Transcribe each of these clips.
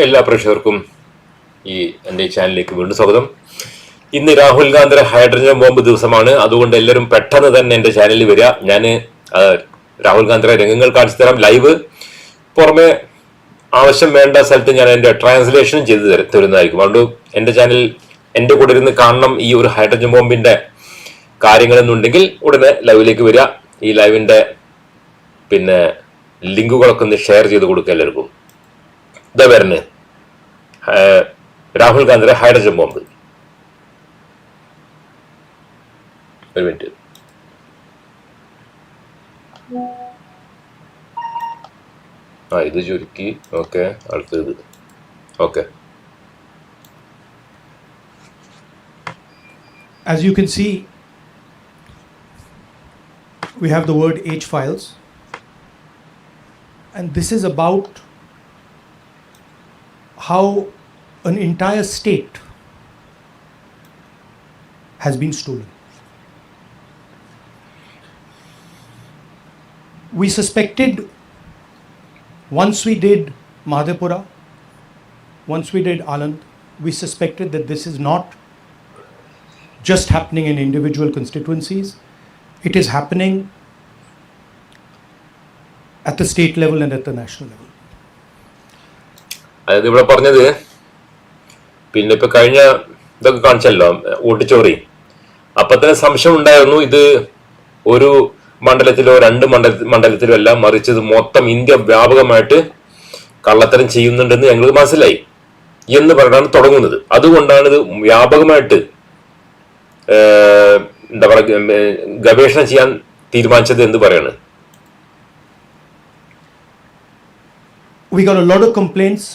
എല്ലാ പ്രേക്ഷകർക്കും ഈ എൻ്റെ ചാനലിലേക്ക് വീണ്ടും സ്വാഗതം. ഇന്ന് രാഹുൽ ഗാന്ധിയുടെ ഹൈഡ്രജൻ ബോംബ് ദിവസമാണ്. അതുകൊണ്ട് എല്ലാവരും പെട്ടെന്ന് തന്നെ എൻ്റെ ചാനലിൽ വരിക. ഞാൻ രാഹുൽ ഗാന്ധിയുടെ രംഗങ്ങൾ കാണിച്ചു തരാം ലൈവ്. പുറമെ ആവശ്യം വേണ്ട സ്ഥലത്ത് ഞാൻ എൻ്റെ ട്രാൻസ്ലേഷനും ചെയ്ത് തരുന്നതായിരിക്കും. അതുകൊണ്ട് എൻ്റെ ചാനൽ എൻ്റെ കൂടെ ഇരുന്ന് കാണണം ഈ ഒരു ഹൈഡ്രജൻ ബോംബിന്റെ കാര്യങ്ങളെന്നുണ്ടെങ്കിൽ ഉടനെ ലൈവിലേക്ക് വരിക. ഈ ലൈവിന്റെ ലിങ്കുകളൊക്കെ ഒന്ന് ഷെയർ ചെയ്ത് കൊടുക്കുക എല്ലാവർക്കും. ഇതാ വരുന്നത് രാഹുൽ ഗാന്ധിയുടെ ഹൈഡ്രജൻ ബോംബ്. ഒരു മിനിറ്റ്. ഇത് ചുരുക്കി. ഓക്കെ, അടുത്തത്. Okay, as you can see, we have the word H files, and this is about how an entire state has been stolen. We suspected, once we did Madhepura, once we did Anand, we suspected that this is not just happening in individual constituencies. It is happening at the state level and at the national level. അതായത് ഇവിടെ പറഞ്ഞത് ഇപ്പൊ കഴിഞ്ഞ ഇതൊക്കെ കാണിച്ചല്ലോ, ഓട്ടിച്ചോറി. അപ്പൊ തന്നെ സംശയം ഉണ്ടായിരുന്നു ഇത് ഒരു മണ്ഡലത്തിലോ രണ്ട് മണ്ഡലത്തിലോ എല്ലാം മറിച്ചത് മൊത്തം ഇന്ത്യ വ്യാപകമായിട്ട് കള്ളത്തരം ചെയ്യുന്നുണ്ടെന്ന് ഞങ്ങൾ മനസ്സിലായി എന്ന് പറഞ്ഞാണ് തുടങ്ങുന്നത്. അതുകൊണ്ടാണ് ഇത് വ്യാപകമായിട്ട് എന്താ പറയുക ഗവേഷണം ചെയ്യാൻ തീരുമാനിച്ചത് എന്ന് പറയാണ്. We got a lot of complaints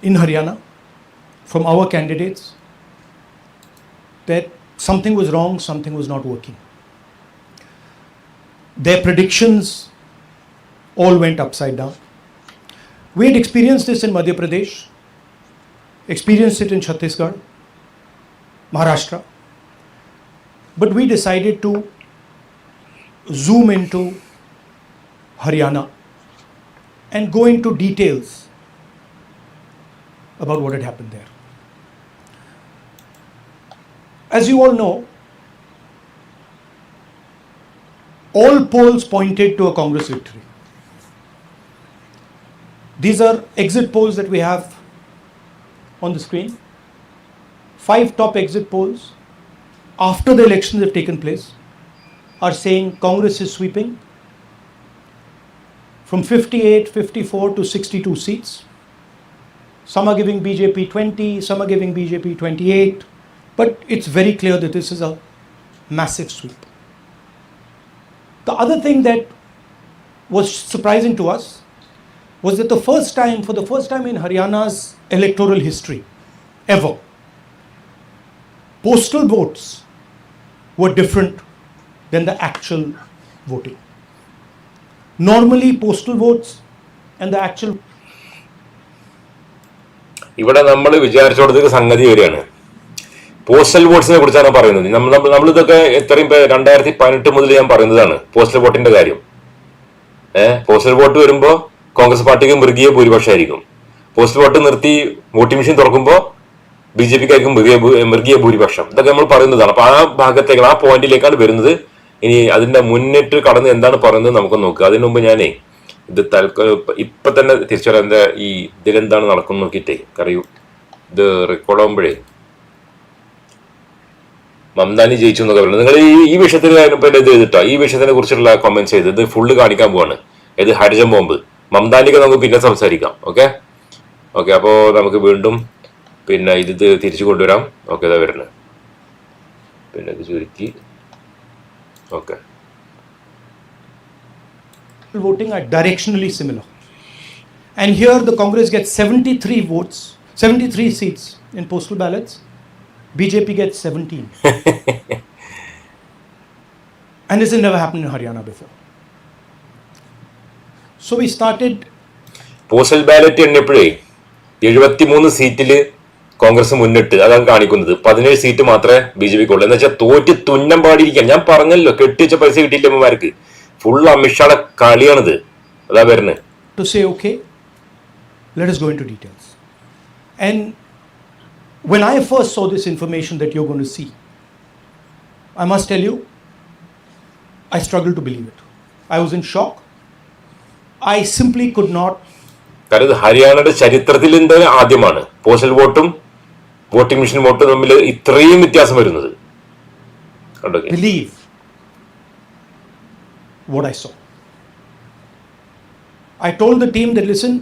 in Haryana from our candidates that something was wrong, something was not working. Their predictions all went upside down. We had experienced this in Madhya Pradesh, experienced it in Chhattisgarh, Maharashtra. But we decided to zoom into Haryana and go into details about what had happened there. As you all know, all polls pointed to a Congress victory. These are exit polls that we have on the screen. 5 top exit polls after the elections have taken place are saying Congress is sweeping from 58, 54 to 62 seats. Some are giving BJP 20, some are giving BJP 28, but it's very clear that this is a massive sweep. The other thing that was surprising to us was that for the first time in Haryana's electoral history ever, postal votes were different than the actual voting. Normally postal votes and the actual ഇവിടെ നമ്മൾ വിചാരിച്ചോടത്തേക്ക് സംഗതി വരികയാണ്. Postal വോട്ട്സിനെ കുറിച്ചാണ് പറയുന്നത്. നമ്മളിതൊക്കെ എത്രയും 2018 മുതൽ ഞാൻ പറയുന്നതാണ് പോസ്റ്റൽ വോട്ടിന്റെ കാര്യം. പോസ്റ്റൽ വോട്ട് വരുമ്പോ കോൺഗ്രസ് പാർട്ടിക്ക് മൃഗീയ ഭൂരിപക്ഷമായിരിക്കും. പോസ്റ്റൽ വോട്ട് നിർത്തി വോട്ടിംഗ് മെഷീൻ തുറക്കുമ്പോൾ BJPക്കായിരിക്കും മൃഗീയ ഭൂരിപക്ഷം. ഇതൊക്കെ നമ്മൾ പറയുന്നതാണ്. അപ്പൊ ആ ഭാഗത്തേക്ക് ആ പോയിന്റിലേക്കാണ് വരുന്നത്. ഇനി അതിന്റെ മുന്നിട്ട് കടന്ന് എന്താണ് പറയുന്നത് നമുക്ക് നോക്കുക. അതിനു മുമ്പ് ഞാനേ ഇത് ഇപ്പൊ തന്നെ തിരിച്ചു വരാം. എന്താ ഈ ഇതിലെന്താണ് നടക്കുന്നു നോക്കിയിട്ടേ അറിയൂ. ഇത് റെക്കോർഡ് ആകുമ്പോഴേ മംദാനി ജയിച്ചു എന്നൊക്കെ പറയുന്നത്. നിങ്ങൾ ഈ വിഷയത്തിന് ഇത് ചെയ്തിട്ടോ, ഈ വിഷയത്തിനെ കുറിച്ചുള്ള കമന്റ്സ് ചെയ്ത് ഇത് ഫുള്ള് കാണിക്കാൻ പോവാണ്. ഇത് ഹൈഡ്രജൻ ബോംബ്. മംദാനിക്ക് നമുക്ക് പിന്നെ സംസാരിക്കാം. ഓക്കെ ഓക്കെ അപ്പോ നമുക്ക് വീണ്ടും ഇത് തിരിച്ചു കൊണ്ടുവരാം. ഓക്കെ, ഇതാ വരുന്നത്. ഇത് ചുരുക്കി. Okay, voting are directionally similar. And here the Congress gets 73 votes, 73 seats in postal ballots. BJP gets 17. And this has never happened in Haryana before. So we started. Postal ballot എണ്ണപ്പോഴേ 73 സീറ്റില് കോൺഗ്രസ് മുന്നിട്ട് അതാണ് കാണിക്കുന്നത്. 17 seat മാത്രമേ BJPക്കുള്ളൂ. എന്ന് വെച്ചാൽ തോറ്റ് തുന്നം പാടിയിരിക്കാൻ. ഞാൻ പറഞ്ഞല്ലോ, കെട്ടിവെച്ച പൈസ കിട്ടിയില്ല അമ്മമാർക്ക്. ഫുൾ അമിത്ഷായുടെ കളിയാണിത്. അതാ വരുന്നത്. To say, okay, let us go into details. And when I first saw this information that you're going to see, I must tell you, I struggled to believe it. I was in shock. I simply could not. കാരണം ഇത് ഹരിയാനയുടെ ചരിത്രത്തിൽ തന്നെ ആദ്യമാണ് postal വോട്ടും voting machine വോട്ടും തമ്മിൽ ഇത്രയും വ്യത്യാസം വരുന്നത്. Believe what I saw. I told the team that, listen,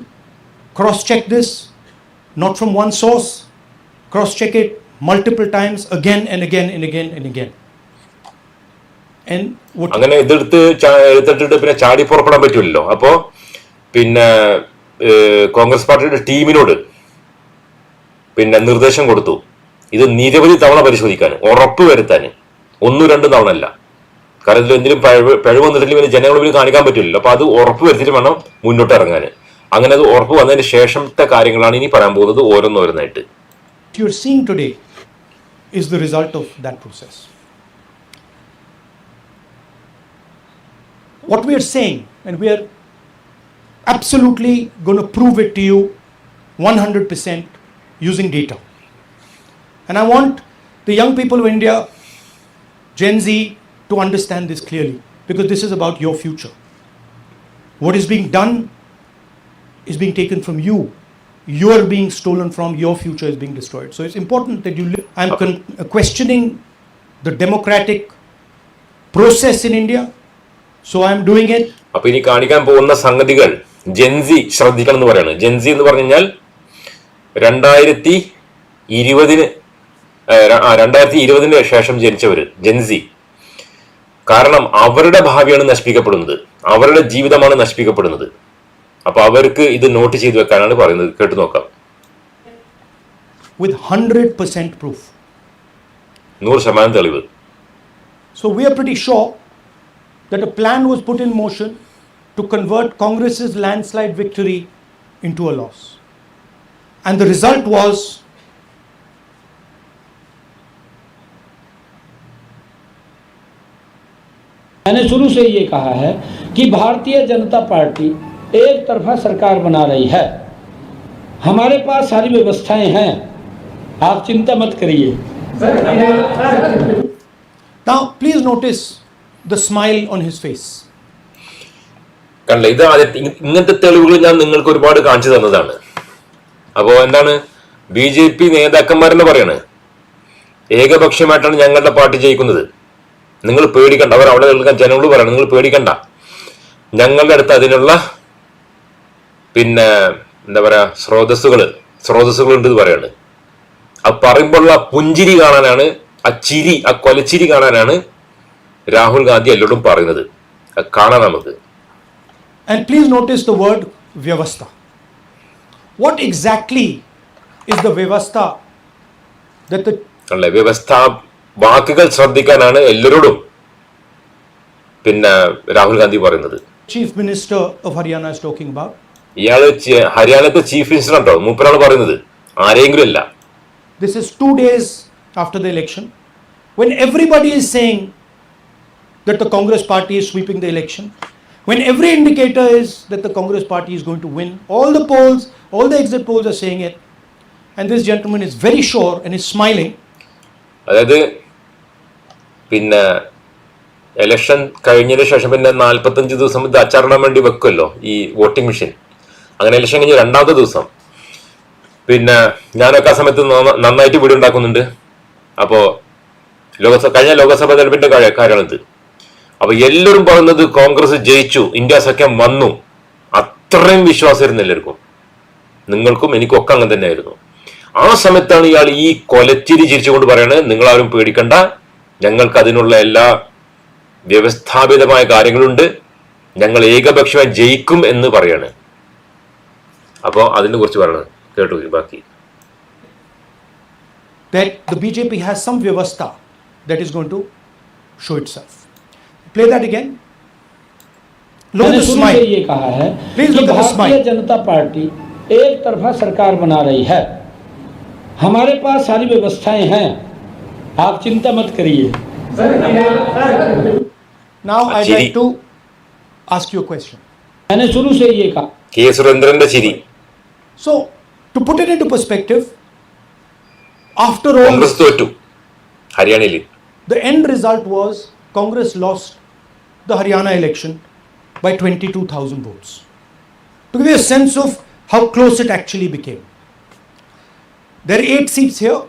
cross-check this, not from one source, cross-check it multiple times, again and again and again and again. And what അങ്ങനെ എടുത്തിട്ട് പിന്നെ ചാടി പുറപ്പെടാൻ പറ്റില്ലല്ലോ. അപ്പോ പിന്നെ കോൺഗ്രസ് പാർട്ടിയുടെ ടീമിനോട് പിന്നെ നിർദ്ദേശം കൊടുത്തു, ഇത് നിരവധി തവണ പരിശോധിക്കാൻ, ഉറപ്പ് വരുത്താൻ, 1-2 തവണ അല്ല. കാരണം ഇതിൽ എന്തെങ്കിലും പിഴവ് വന്നിട്ടില്ലെങ്കിൽ പിന്നെ ജനങ്ങളിൽ കാണിക്കാൻ പറ്റില്ലല്ലോ. അപ്പൊ അത് ഉറപ്പ് വരുത്തിയിട്ട് വേണം മുന്നോട്ട് ഇറങ്ങാൻ. അങ്ങനെ അത് ഉറപ്പ് വന്നതിന് ശേഷത്തെ കാര്യങ്ങളാണ് ഇനി പറയാൻ പോകുന്നത് ഓരോന്നോരോന്നായിട്ട്. you're seeing today is the result of that process. What we are saying, and we are absolutely going to prove it to you 100% using data. And I want the young people of India, Gen Z, to understand this clearly, because this is about your future. What is being done is being taken from you. You are being stolen from, your future is being destroyed. So it's important that you live. I'm questioning the democratic process in India. So I'm doing it. അപ്പൊ ഇനി കാണിക്കാൻ പോകുന്ന സംഗതികൾ ജെൻസി ശ്രദ്ധിക്കണം എന്ന് പറയാണ്. ജെൻസി എന്ന് പറഞ്ഞു കഴിഞ്ഞാൽ 2020 ശേഷം ജനിച്ചവര് ജെൻസി. കാരണം അവരുടെ ഭാവിയാണ് നശിപ്പിക്കപ്പെടുന്നത്, അവരുടെ ജീവിതമാണ് നശിപ്പിക്കപ്പെടുന്നത്. അപ്പൊ അവർക്ക് ഇത് നോട്ട് ചെയ്തു വെക്കാനാണ് പറയുന്നത്. കേട്ടു നോക്കാം. With 100% proof. 100% തെളിവ്. So we are pretty sure that a plan was put in motion to convert Congress's landslide victory into a loss. And the result was मैंने शुरू से ये कहा है कि भारतीय जनता पार्टी एक तरफा सरकार बना रही है. हमारे पास सारी व्यवस्थाएं हैं, आप चिंता मत करिए. Now please notice the smile on his face. കണ്ടില്ല, ഇത് ഇങ്ങനത്തെ തെളിവുകൾ ഞാൻ നിങ്ങൾക്ക് ഒരുപാട് കാണിച്ചു തന്നതാണ്. അപ്പോ എന്താണ് BJP നേതാക്കന്മാരെന്ന് പറയണേ, ഏകപക്ഷീയമായിട്ടാണ് ഞങ്ങളുടെ പാർട്ടി ജയിക്കുന്നത്, നിങ്ങൾ പേടിക്കണ്ട. അവർ അവിടെ നിൽക്കാൻ ജനങ്ങളോട് പറയണം, നിങ്ങൾ പേടിക്കണ്ട, ഞങ്ങളുടെ അടുത്ത് അതിനുള്ള പിന്നെ എന്താ പറയാ സ്രോതസ്സുകൾ ഉണ്ട് എന്ന് പറയാണ്. അത് പറയുമ്പോഴുള്ള പുഞ്ചിരി കാണാനാണ്, ആ ചിരി, ആ കൊലച്ചിരി കാണാനാണ് രാഹുൽ ഗാന്ധി എല്ലാവരും പറയുന്നത്. അത് കാണാൻ നമുക്ക്. And please notice the word vyavastha. What exactly is the vyavastha that the വ്യവസ്ഥ വാക്കുകൾ ശ്രദ്ധിക്കാനാണ് എല്ലാവരോടും പിന്നെ രാഹുൽ ഗാന്ധി പറയുന്നത്. Chief Minister of Haryana is talking about? ഇയാള് ഹരിയാനത്തെ ചീഫ് മിനിസ്റ്റർ ഉണ്ടോ, മൂപ്പരാണ് പറയുന്നത്, ആരെങ്കിലും അല്ല. This is 2 days after the election, when everybody is saying that the Congress party is sweeping the election, when every indicator is that the Congress party is going to win, all the polls, all the exit polls are saying it, and this gentleman is very sure and is smiling. അതായത് പിന്നെ election കഴിഞ്ഞതിന് ശേഷം പിന്നെ 45 ദിവസം ഇത് അച്ചാറിടാൻ വേണ്ടി വെക്കുമല്ലോ ഈ voting machine. അങ്ങനെ ഇലക്ഷൻ കഴിഞ്ഞ് 2ാമത്തെ ദിവസം പിന്നെ ഞാനൊക്കെ ആ സമയത്ത് നന്നായിട്ട് വീട് ഉണ്ടാക്കുന്നുണ്ട്. അപ്പോൾ കഴിഞ്ഞ ലോകസഭാ തെരഞ്ഞെടുപ്പിന്റെ കാര്യമാണിത്. അപ്പൊ എല്ലാവരും പറയുന്നത് കോൺഗ്രസ് ജയിച്ചു, ഇന്ത്യ സഖ്യം വന്നു, അത്രയും വിശ്വാസമായിരുന്നു എല്ലാവർക്കും, നിങ്ങൾക്കും എനിക്കും ഒക്കെ അങ്ങനെ തന്നെയായിരുന്നു. ആ സമയത്താണ് ഇയാൾ ഈ കൊലച്ചിരി ചിരിച്ചുകൊണ്ട് പറയണത്, നിങ്ങളാരും പേടിക്കണ്ട, ഞങ്ങൾക്ക് അതിനുള്ള എല്ലാ വ്യവസ്ഥാപിതമായ കാര്യങ്ങളുണ്ട്, ഞങ്ങൾ ഏകപക്ഷമായി ജയിക്കും എന്ന് പറയാണ്. അപ്പോൾ അതിനെ കുറിച്ച് പറയണത് കേട്ടു ബാക്കി. That the BJP has some vyavastha that is going to show itself. Play that again. Look at the smile. ये कहा है Please कि look at the smile. Bharatiya Janata party एक तरफा सरकार बना रही है, हमारे पास सारी व्यवस्थाएं हैं, आप चिंता मत करिए. Now I'd like to ask you a question. मैंने शुरू से ये कहा. കെ സുരേന്ദ്രന്റെ ചിരി. So To put it into perspective, after all, Congress തോറ്റു ഹരിയാനയിൽ. the end result was Congress lost the Haryana election by 22,000 votes. To give you a sense of how close it actually became. There are 8 seats here.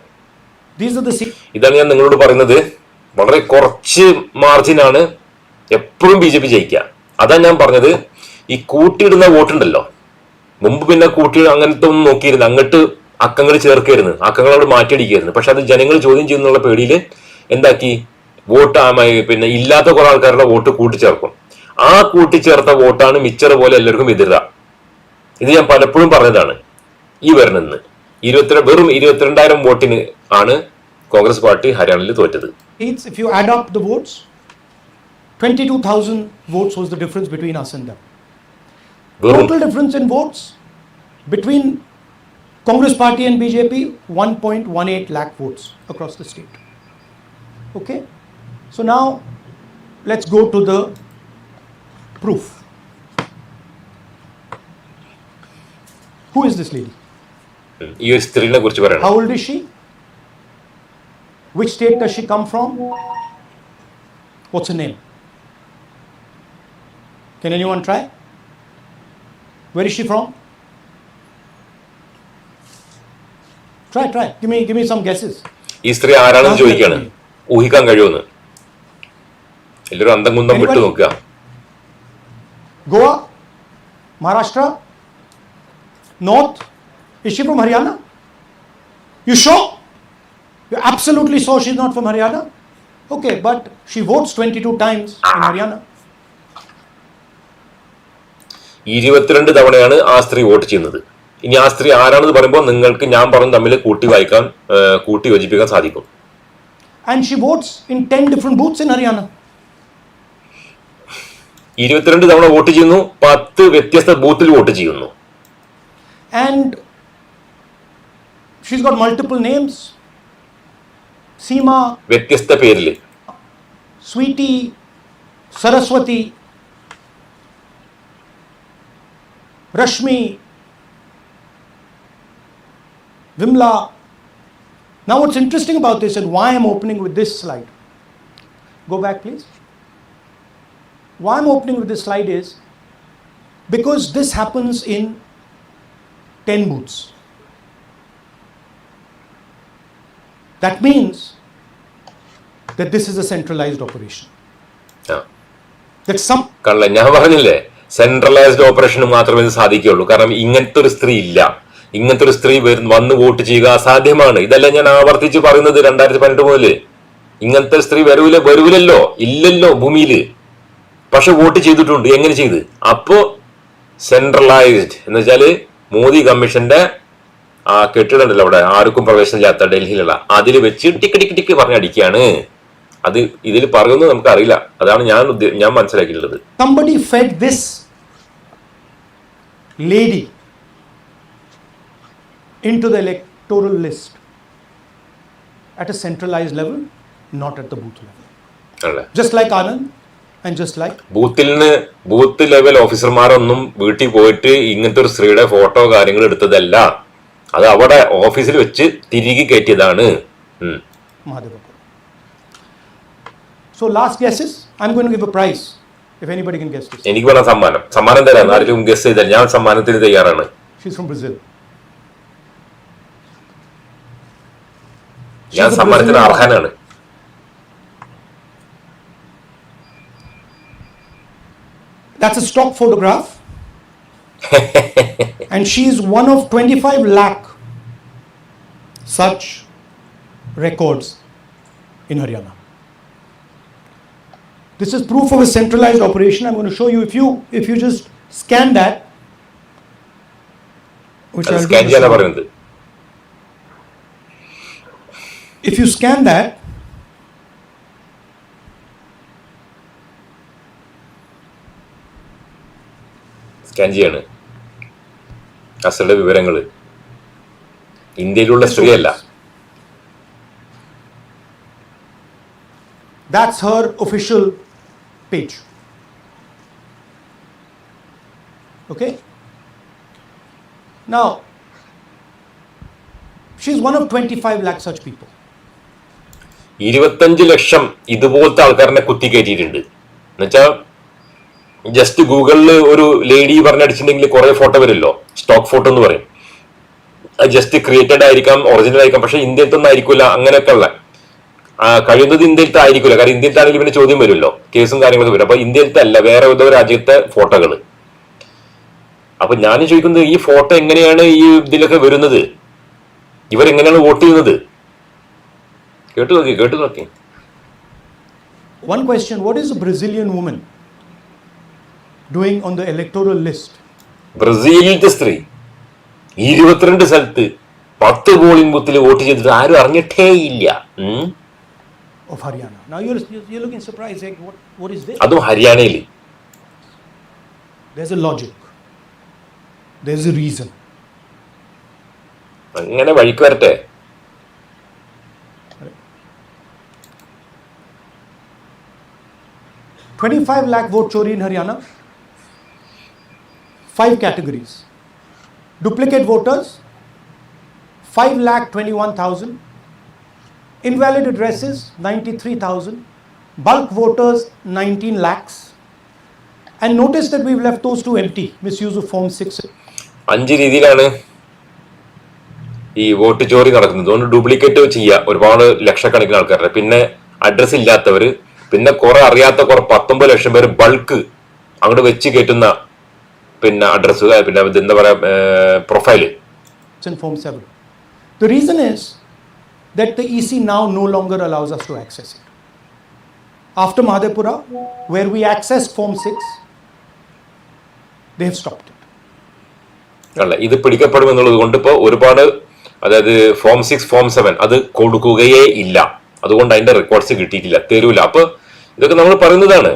These are the seats. ഇതാണ് ഞാൻ നിങ്ങളോട് പറയുന്നത്. വളരെ കുറച്ച് മാർജിനാണ് എപ്പോഴും B J P ജയിക്കുക. അതാണ് ഞാൻ പറഞ്ഞത്. ഈ കൂട്ടിയിടുന്ന വോട്ടുണ്ടല്ലോ, മുമ്പ് പിന്നെ കൂട്ടി അങ്ങനത്തെ ഒന്നും നോക്കിയിരുന്നു, അങ്ങോട്ട് അക്കങ്ങൾ ചേർക്കായിരുന്നു, അക്കങ്ങൾ അവിടെ മാറ്റിയടിക്കായിരുന്നു. പക്ഷെ അത് ജനങ്ങൾ ചോദ്യം ചെയ്യുന്നുള്ള പേടിയിൽ എന്താക്കി, വോട്ട് പിന്നെ ഇല്ലാത്ത കുറെ ആൾക്കാരുടെ വോട്ട് കൂട്ടിച്ചേർക്കും. ആ കൂട്ടിച്ചേർത്ത വോട്ടാണ് മിച്ചർ പോലെ എല്ലാവർക്കും എതിരുക. ഇത് ഞാൻ പലപ്പോഴും പറഞ്ഞതാണ്. ഈ വരുന്നെന്ന് വെറും 22,000 വോട്ടിന് ആണ് കോൺഗ്രസ് പാർട്ടി ഹരിയാനയിൽ തോറ്റത്. If you add up the votes, 22,000 votes was the difference between us and them. Total difference in votes between Congress party and BJP, 1.18 lakh votes across the state. Okay? So now, let's go to the proof. Who is this lady? ഈ ഒരു സ്ത്രീനെ കുറിച്ച് പറയണം. How old is she? Which state does she come from? What's her name? Can anyone try? Where is she from? Try. Give me some guesses. ഈ സ്ത്രീ ആരാണെന്ന് ചോദിക്കാണ്, ഊഹിക്കാൻ കഴിയുമെന്ന്. എല്ലാവരും അന്തം കുന്തം വിട്ടു നോക്കുക. Goa? Maharashtra? North? Is she from Haryana? You sure? You're absolutely sure she's not from Haryana? Okay, but she votes 22 times in Haryana. 22 തവണയാണ് ആ സ്ത്രീ വോട്ട് ചെയ്യുന്നത്. ഇനി ആ സ്ത്രീ ആരാണെന്ന് പറയുമ്പോൾ നിങ്ങൾക്ക് ഞാൻ പറഞ്ഞു തമ്മിൽ കൂട്ടി യോജിപ്പിക്കാൻ സാധിക്കും. And she votes in 10 different booths in Haryana. 22 തവണ വോട്ട് ചെയ്യുന്നു, 10 വ്യത്യസ്ത ബൂത്തിൽ വോട്ട് ചെയ്യുന്നു. And she's got multiple names. Seema, വ്യത്യസ്ത പേരിൽ. Sweetie, Saraswati, Rashmi, Vimla. Now what's interesting about this and why I'm opening with this slide. Go back please. Why I'm opening with this slide is because this happens in 10 booths. That means that this is a centralized operation. That some ഞാൻ പറഞ്ഞില്ലേ, centralised ഓപ്പറേഷന് മാത്രമേ ഇത് സാധിക്കുകയുള്ളൂ. കാരണം ഇങ്ങനത്തെ ഒരു സ്ത്രീ ഇല്ല. ഇങ്ങനത്തെ ഒരു സ്ത്രീ വന്ന് വോട്ട് ചെയ്യുക അസാധ്യമാണ്. ഇതല്ല ഞാൻ ആവർത്തിച്ച് പറയുന്നത് 2018 മുതല്. ഇങ്ങനത്തെ സ്ത്രീ വരൂലല്ലോ, ഇല്ലല്ലോ ഭൂമിയില്. പക്ഷെ വോട്ട് ചെയ്തിട്ടുണ്ട്. എങ്ങനെ ചെയ്ത്? അപ്പോ സെൻട്രലൈസ്ഡ് എന്ന് വെച്ചാല് മോദി കമ്മീഷന്റെ ആ കെട്ടിടമുണ്ടല്ലോ അവിടെ, ആർക്കും പ്രവേശനമില്ലാത്ത ഡൽഹിയിലുള്ള, അതിൽ വെച്ച് ടിക്ക് പറഞ്ഞടിക്കുകയാണ്. അത് ഇതിൽ പറയുന്നത് നമുക്കറിയില്ല. അതാണ് ഞാൻ മനസ്സിലാക്കിയിട്ടുള്ളത്. somebody fed this lady into the electoral list at a centralized level, not at the booth level. Just like Anand and just like booth level ഓഫീസർമാരൊന്നും വീട്ടിൽ പോയിട്ട് ഇങ്ങനത്തെ ഒരു സ്ത്രീയുടെ ഫോട്ടോ കാര്യങ്ങൾ എടുത്തതല്ല. അത് അവിടെ ഓഫീസിൽ വെച്ച് തിരികെ കയറ്റിയതാണ്. So last guesses, I'm going to give a prize if anybody can guess this. എനിക്ക് വേണം സമ്മാനം തരാം. ആരെങ്കിലും ഗസ് ചെയ്താൽ ഞാൻ സമ്മാനത്തിന് തയ്യാറാണ്. She's from Brazil. ഞാൻ സമ്മാനത്തിന് അർഹനാണ്. That's a stock photograph. And she's one of 25 lakh such records in Haryana. This is proof of a centralized operation. I'm going to show you if you just scan that, which I'll do this now. If you scan that, scan ചെയ്യാണ് അസലുടെ വിവരങ്ങൾ. ഇന്ത്യയിലുള്ള സ്ത്രീയല്ല. that's her official page. Okay. Now, She's one of 25 lakh such people. 25 ലക്ഷം ഇതുപോലത്തെ ആൾക്കാരനെ കുത്തി കയറ്റിയിട്ടുണ്ട്. എന്നുവെച്ചാൽ just ഗൂഗിളിൽ ഒരു lady പറഞ്ഞടിച്ചിട്ടുണ്ടെങ്കിൽ കുറെ photo വരുമല്ലോ, സ്റ്റോക്ക് ഫോട്ടോ എന്ന് പറയും. അത് ജസ്റ്റ് ക്രിയേറ്റഡ് ആയിരിക്കാം, ഒറിജിനൽ ആയിരിക്കാം, പക്ഷെ ഇന്ത്യയിലത്തെ ഒന്നും ആയിരിക്കില്ല. അങ്ങനെയൊക്കെ ഉള്ള കഴിയുന്നത് ഇന്ത്യയിലത്തെ ആയിരിക്കില്ല. കാരണം ഇന്ത്യയിലത്തെ ആണെങ്കിൽ പിന്നെ ചോദ്യം വരുമല്ലോ, കേസും കാര്യങ്ങളൊക്കെ വരും. അപ്പൊ ഇന്ത്യയിലത്തെ അല്ല, വേറെ ഏതോ രാജ്യത്തെ ഫോട്ടോകൾ. അപ്പൊ ഞാൻ ചോദിക്കുന്നത്, ഈ ഫോട്ടോ എങ്ങനെയാണ് ഈ ഇതിലൊക്കെ വരുന്നത്? ഇവരെങ്ങനെയാണ് വോട്ട് ചെയ്യുന്നത്? കേട്ടു നോക്കി. One question, what is a Brazilian woman doing on the electoral list? ബ്രസീലിലത്തെ സ്ത്രീ 22 സ്ഥലത്ത് 10 പോളിംഗ് ബൂത്തിൽ വോട്ട് ചെയ്തിട്ട് ആരും അറിഞ്ഞിട്ടേ ഇല്ല. Of Haryana. Now you're looking surprised, like, what is this? അതും ഹരിയാനയിൽ. There's a logic. There's a reason. അങ്ങനെ വഴിക്ക് വരട്ടെ. $25 lakh vote chori in Haryana. 5 categories. Duplicate voters, 5,21,000. Invalid addresses, 93,000. Bulk voters, 19 lakhs. And notice that we've left those two empty. Misuse of Form 6. 5 രീതിയിലാണ് ഈ vote ചോറി നടക്കുന്നത്. ഒന്ന് duplicate ചെയ്യുക ഒരുപാട് ലക്ഷക്കണക്കിന് ആൾക്കാരുടെ, പിന്നെ അഡ്രസ് ഇല്ലാത്തവർ, പിന്നെ കുറെ അറിയാത്ത കുറെ 19 ലക്ഷം പേര് ബൾക്ക് അങ്ങോട്ട് വെച്ച് കയറ്റുന്ന പിന്നെ അഡ്രസ്, പിന്നെ എന്താ പറയാ profile. It's in Form 7. The reason is that the EC now no longer allows us to access it. After Madhepura, where we accessed Form 6, they have stopped it. അല്ല, ഇത് പിടിക്കപ്പെടുമെന്നുള്ളത് കൊണ്ട് ഇപ്പോൾ ഒരുപാട്, അതായത് ഫോം 6 ഫോം 7 അത് കൊടുക്കുകയേ ഇല്ല. അതുകൊണ്ട് അതിന്റെ റെക്കോർഡ്സ് കിട്ടിയിട്ടില്ല, തരൂല. അപ്പൊ ഇതൊക്കെ നമ്മൾ പറയുന്നതാണ്.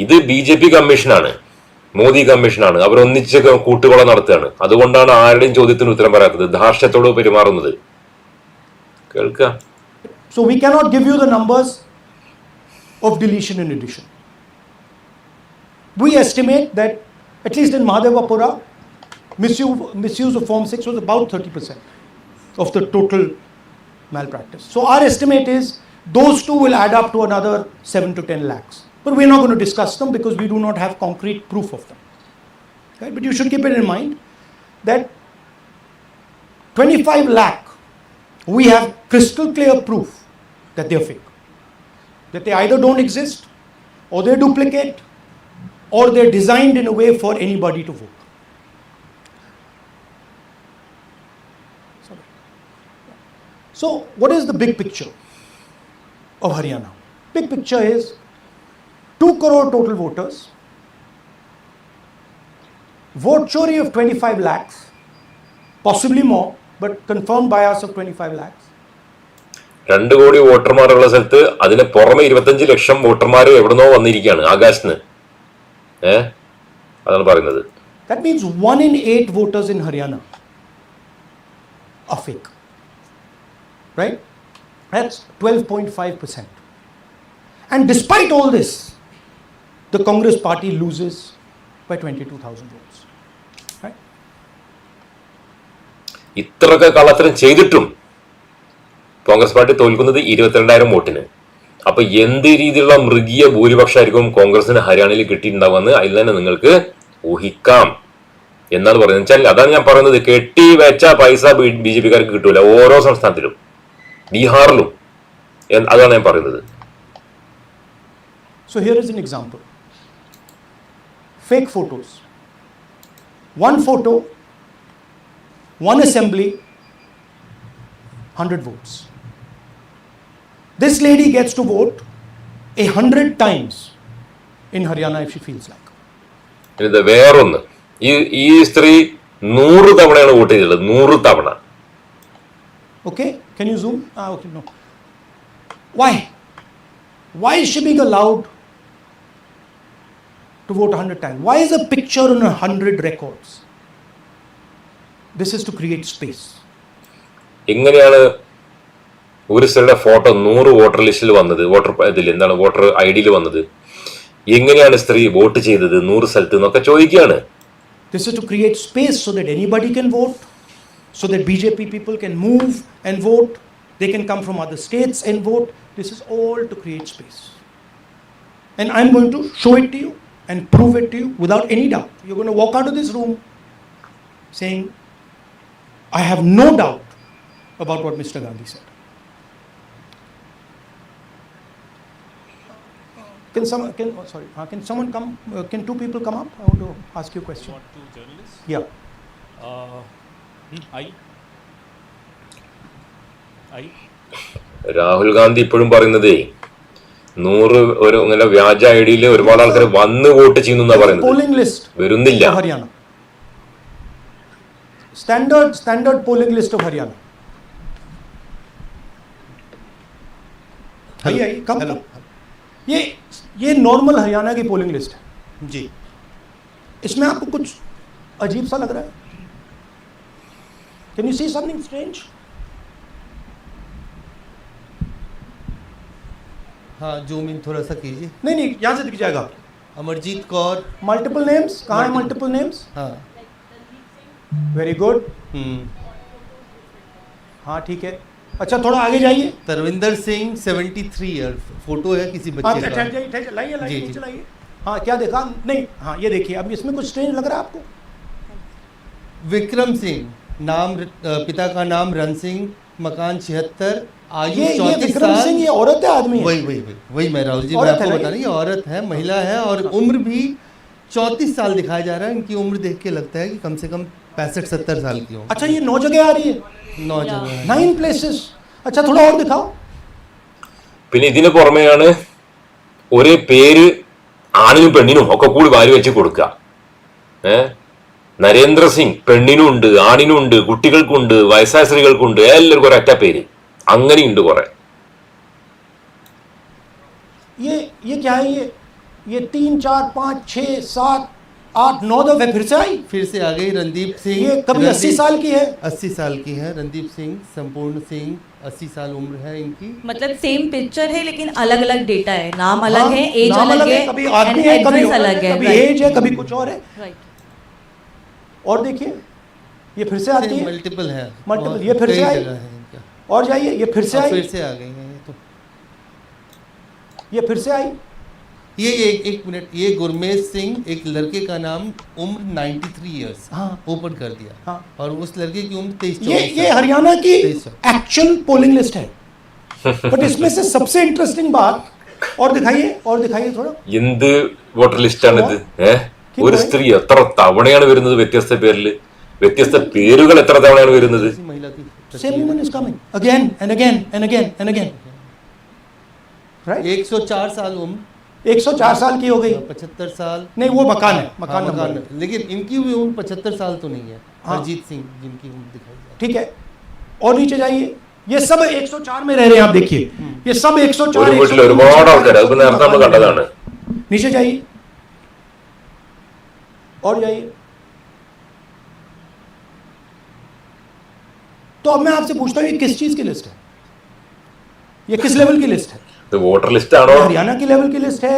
ഇത് BJP കമ്മീഷനാണ്, മോദി കമ്മീഷനാണ്. അവർ ഒന്നിച്ച് കൂട്ടുകൊള നടത്തുകയാണ്. അതുകൊണ്ടാണ് ആരുടെയും ചോദ്യത്തിന് ഉത്തരം പറയാത്തത്, ധാർഷ്ട്യത്തോട് പെരുമാറുന്നത്. കേൾക്കുക. So we cannot give you the numbers of deletion and addition. We estimate that at least in Mahadevapura, misuse of Form 6 was about 30% of the total malpractice. So our estimate is those two will add up to another 7 to 10 lakhs. But we're not going to discuss them because we do not have concrete proof of them. Right? But you should keep it in mind that 25 lakh, we have crystal clear proof that they're fake. That they either don't exist, or they're duplicate, or they're designed in a way for anybody to vote. So, what is the big picture of Haryana? Big picture is 2 crore total voters, vote chori of 25 lakhs, possibly more, but confirmed bias of 25 lakhs. 2 കോടി വോട്ടർമാരുള്ള സ്ഥലത്ത് അതിന് പുറമെ 25 ലക്ഷം വോട്ടർമാർ എവിടുന്നോ വന്നിരിക്കുകയാണ്, ആകാശത്ത്. അതാണ് പറയുന്നത്. That means 1 in 8 voters in Haryana are fake. Right? That's 12.5%. And despite all this, the Congress party loses by 22,000 votes. Right? ഇത്രയൊക്കെ കള്ളത്തരം ചെയ്തിട്ടും കോൺഗ്രസ് പാർട്ടി തോൽക്കുന്നത് 22,000 വോട്ടിന്. അപ്പൊ എന്ത് രീതിയിലുള്ള മൃഗീയ ഭൂരിപക്ഷമായിരിക്കും കോൺഗ്രസിന് ഹരിയാനയിൽ കിട്ടിയിട്ടുണ്ടാവുമെന്ന് അതിൽ തന്നെ നിങ്ങൾക്ക് ഊഹിക്കാം എന്നാണ് പറയുന്നത്. വെച്ചാൽ അതാണ് ഞാൻ പറയുന്നത്, കെട്ടി വെച്ച പൈസ BJP-കാർക്ക് കിട്ടൂല ഓരോ സംസ്ഥാനത്തിലും, ബീഹാറിലും. അതാണ് ഞാൻ പറയുന്നത്. So here is an example. Fake photos. 1 photo, 1 assembly, 100 votes. This lady gets to vote 100 times in Haryana if she feels like. ഇത് വേറൊന്ന്, ഈ സ്ത്രീ 100 തവണയാണ് വോട്ട് ചെയ്തിട്ടുള്ളത്, 100 തവണ. Okay, can you zoom? Okay, no. Why is she being allowed to vote 100 times? Why is a picture on 100 records? This is to create space. എങ്ങനെയാണ് ഒരു സ്ത്രീയുടെ ഫോട്ടോ 100 വോട്ടർ ലിസ്റ്റിൽ വന്നത്, വോട്ടർ ID-യിൽ വന്നത്? എങ്ങനെയാണ് സ്ത്രീ വോട്ട് ചെയ്തത് 100 സ്ഥലത്ത് എന്നൊക്കെ ചോദിക്കുകയാണ്. This is to create space so that anybody can vote, so that BJP people can move and vote. They can come from other states and vote. This is all to create space. And I'm going to show it to you and prove it to you without any doubt. You're going to walk out of this room saying, I have no doubt about what Mr. Gandhi said. Can someone come? Can two people come up? I want to ask you a question. What, two journalists? Yeah. Rahul Gandhi ഇപ്പോഴും പറയുന്നതേ 100 ഒരു ഇങ്ങനെ വ്യാജ ഐഡിയിൽ ഒരുപാട് ആൾക്കാർ വന്ന് vote ചെയ്യുന്ന പറയുന്നത്. Polling list. വരുന്നില്ല. Haryana. Standard polling list of Haryana. आइए कम. ये नॉर्मल हरियाणा की पोलिंग लिस्ट है जी. इसमें आपको कुछ अजीब सा लग रहा है? Can you see something strange? हाँ, जूम इन थोड़ा सा कीजिए. नहीं यहाँ से दिख जाएगा. अमरजीत कौर. Multiple names. कहाँ है मल्टीपल नेम्स? हाँ. Very good. हाँ ठीक है. अच्छा थोड़ा आगे जाइए. तरविंदर सिंह 73 ईयर. फोटो है किसी बच्चे का. लाइए. हाँ क्या देखा? नहीं हाँ ये देखिए. अब इसमें कुछ स्ट्रेंज लग रहा है आपको? विक्रम सिंह, नाम पिता का नाम रन सिंह, मकान 76, आयु 34 विक्रम साल. सिंह ये औरत है आदमी है? वही मैं राहुल जी मैं आपको बता रही हूँ. औरत है, महिला है और उम्र भी 34 साल दिखाया जा रहा है. इनकी उम्र देख के लगता है कि कम से कम 65-70 साल की हो. अच्छा ये 9 जगह आ रही है. 9 जगह. 9 places. अच्छा थोड़ा और दिखाओ. പിന്നെ ഇതിന് പുറമെയാണ് ഒരേ പേര് ആണിനും പെണ്ണിനും ഒക്കെ കൂടി വാരി വെച്ച് കൊടുക്കുക. നരേന്ദ്ര സിംഗ് പെണ്ണിനും ഉണ്ട്, ആണിനും ഉണ്ട്, കുട്ടികൾക്കുണ്ട്, വയസ്സായ സ്ത്രീകൾക്കുണ്ട്, എല്ലാവർക്കും ഒരൊറ്റ പേര്. അങ്ങനെയുണ്ട് കുറെ. ये क्या है? ये 3 4 5 6 7 8 9 दफे फिर से आई. फिर से आ गई. रणदीप सिंह. ये कभी 80 साल की है. 80 साल की है. रणदीप सिंह, संपूर्ण सिंह, 80 साल उम्र है इनकी. मतलब सेम पिक्चर है लेकिन अलग अलग डेटा है. नाम अलग है, एज अलग है, कभी आदमी है, कभी अलग है, कभी एज है, कभी कुछ और है. राइट. और देखिए ये फिर से आती है. मल्टीपल है. मल्टीपल. ये फिर से आई. और जाइए ये फिर से आई. फिर से आ गई है. ये फिर से आई. ये एक मिनट. ये गुरमेज सिंह, एक लड़के का नाम, उम्र 93 इयर्स. हाँ. ओपन कर दिया. हाँ. और उस लड़के की उम्र 23-24. ये हरियाणा की एक्चुअल पोलिंग लिस्ट है. बट इसमें से सबसे इंटरेस्टिंग बात और दिखाइए थोड़ा. എന്ത് വോട്ടർ ലിസ്റ്റാണ് ഇത്? ഒരു സ്ത്രീ എത്ര തവണയാണ് വരുന്നത് വ്യത്യസ്ത പേരിൽ? വ്യത്യസ്ത പേരുകൾ എത്ര തവണയാണ് വരുന്നത്? महिला की Same woman is coming again and again and again and again. Right? 104 साल उम्र. 104 साल की हो गई. 75 साल. नहीं वो मकान है. मकान हाँ, नंबर. लेकिन इनकी भी उम्र 75 साल तो नहीं है. हाँ. अरजीत सिंह जिनकी उम्र दिखाई जाती ठीक है. और नीचे जाइए. ये सब 104 में रह रहे हैं. आप देखिए ये सब 104. ഒരു വീട്ടിൽ ഒരുപാട് ആൾക്കാർ. അത് നേരത്തെ നമ്മൾ കണ്ടതാണ്. नीचे जाइए और जाइए. तो अब मैं आपसे पूछता हूँ ये किस चीज की लिस्ट है? ये किस लेवल की लिस्ट है? ഇത് വോട്ടർ ലിസ്റ്റ് ആണോ? हरियाणा की लेवल की लिस्ट है,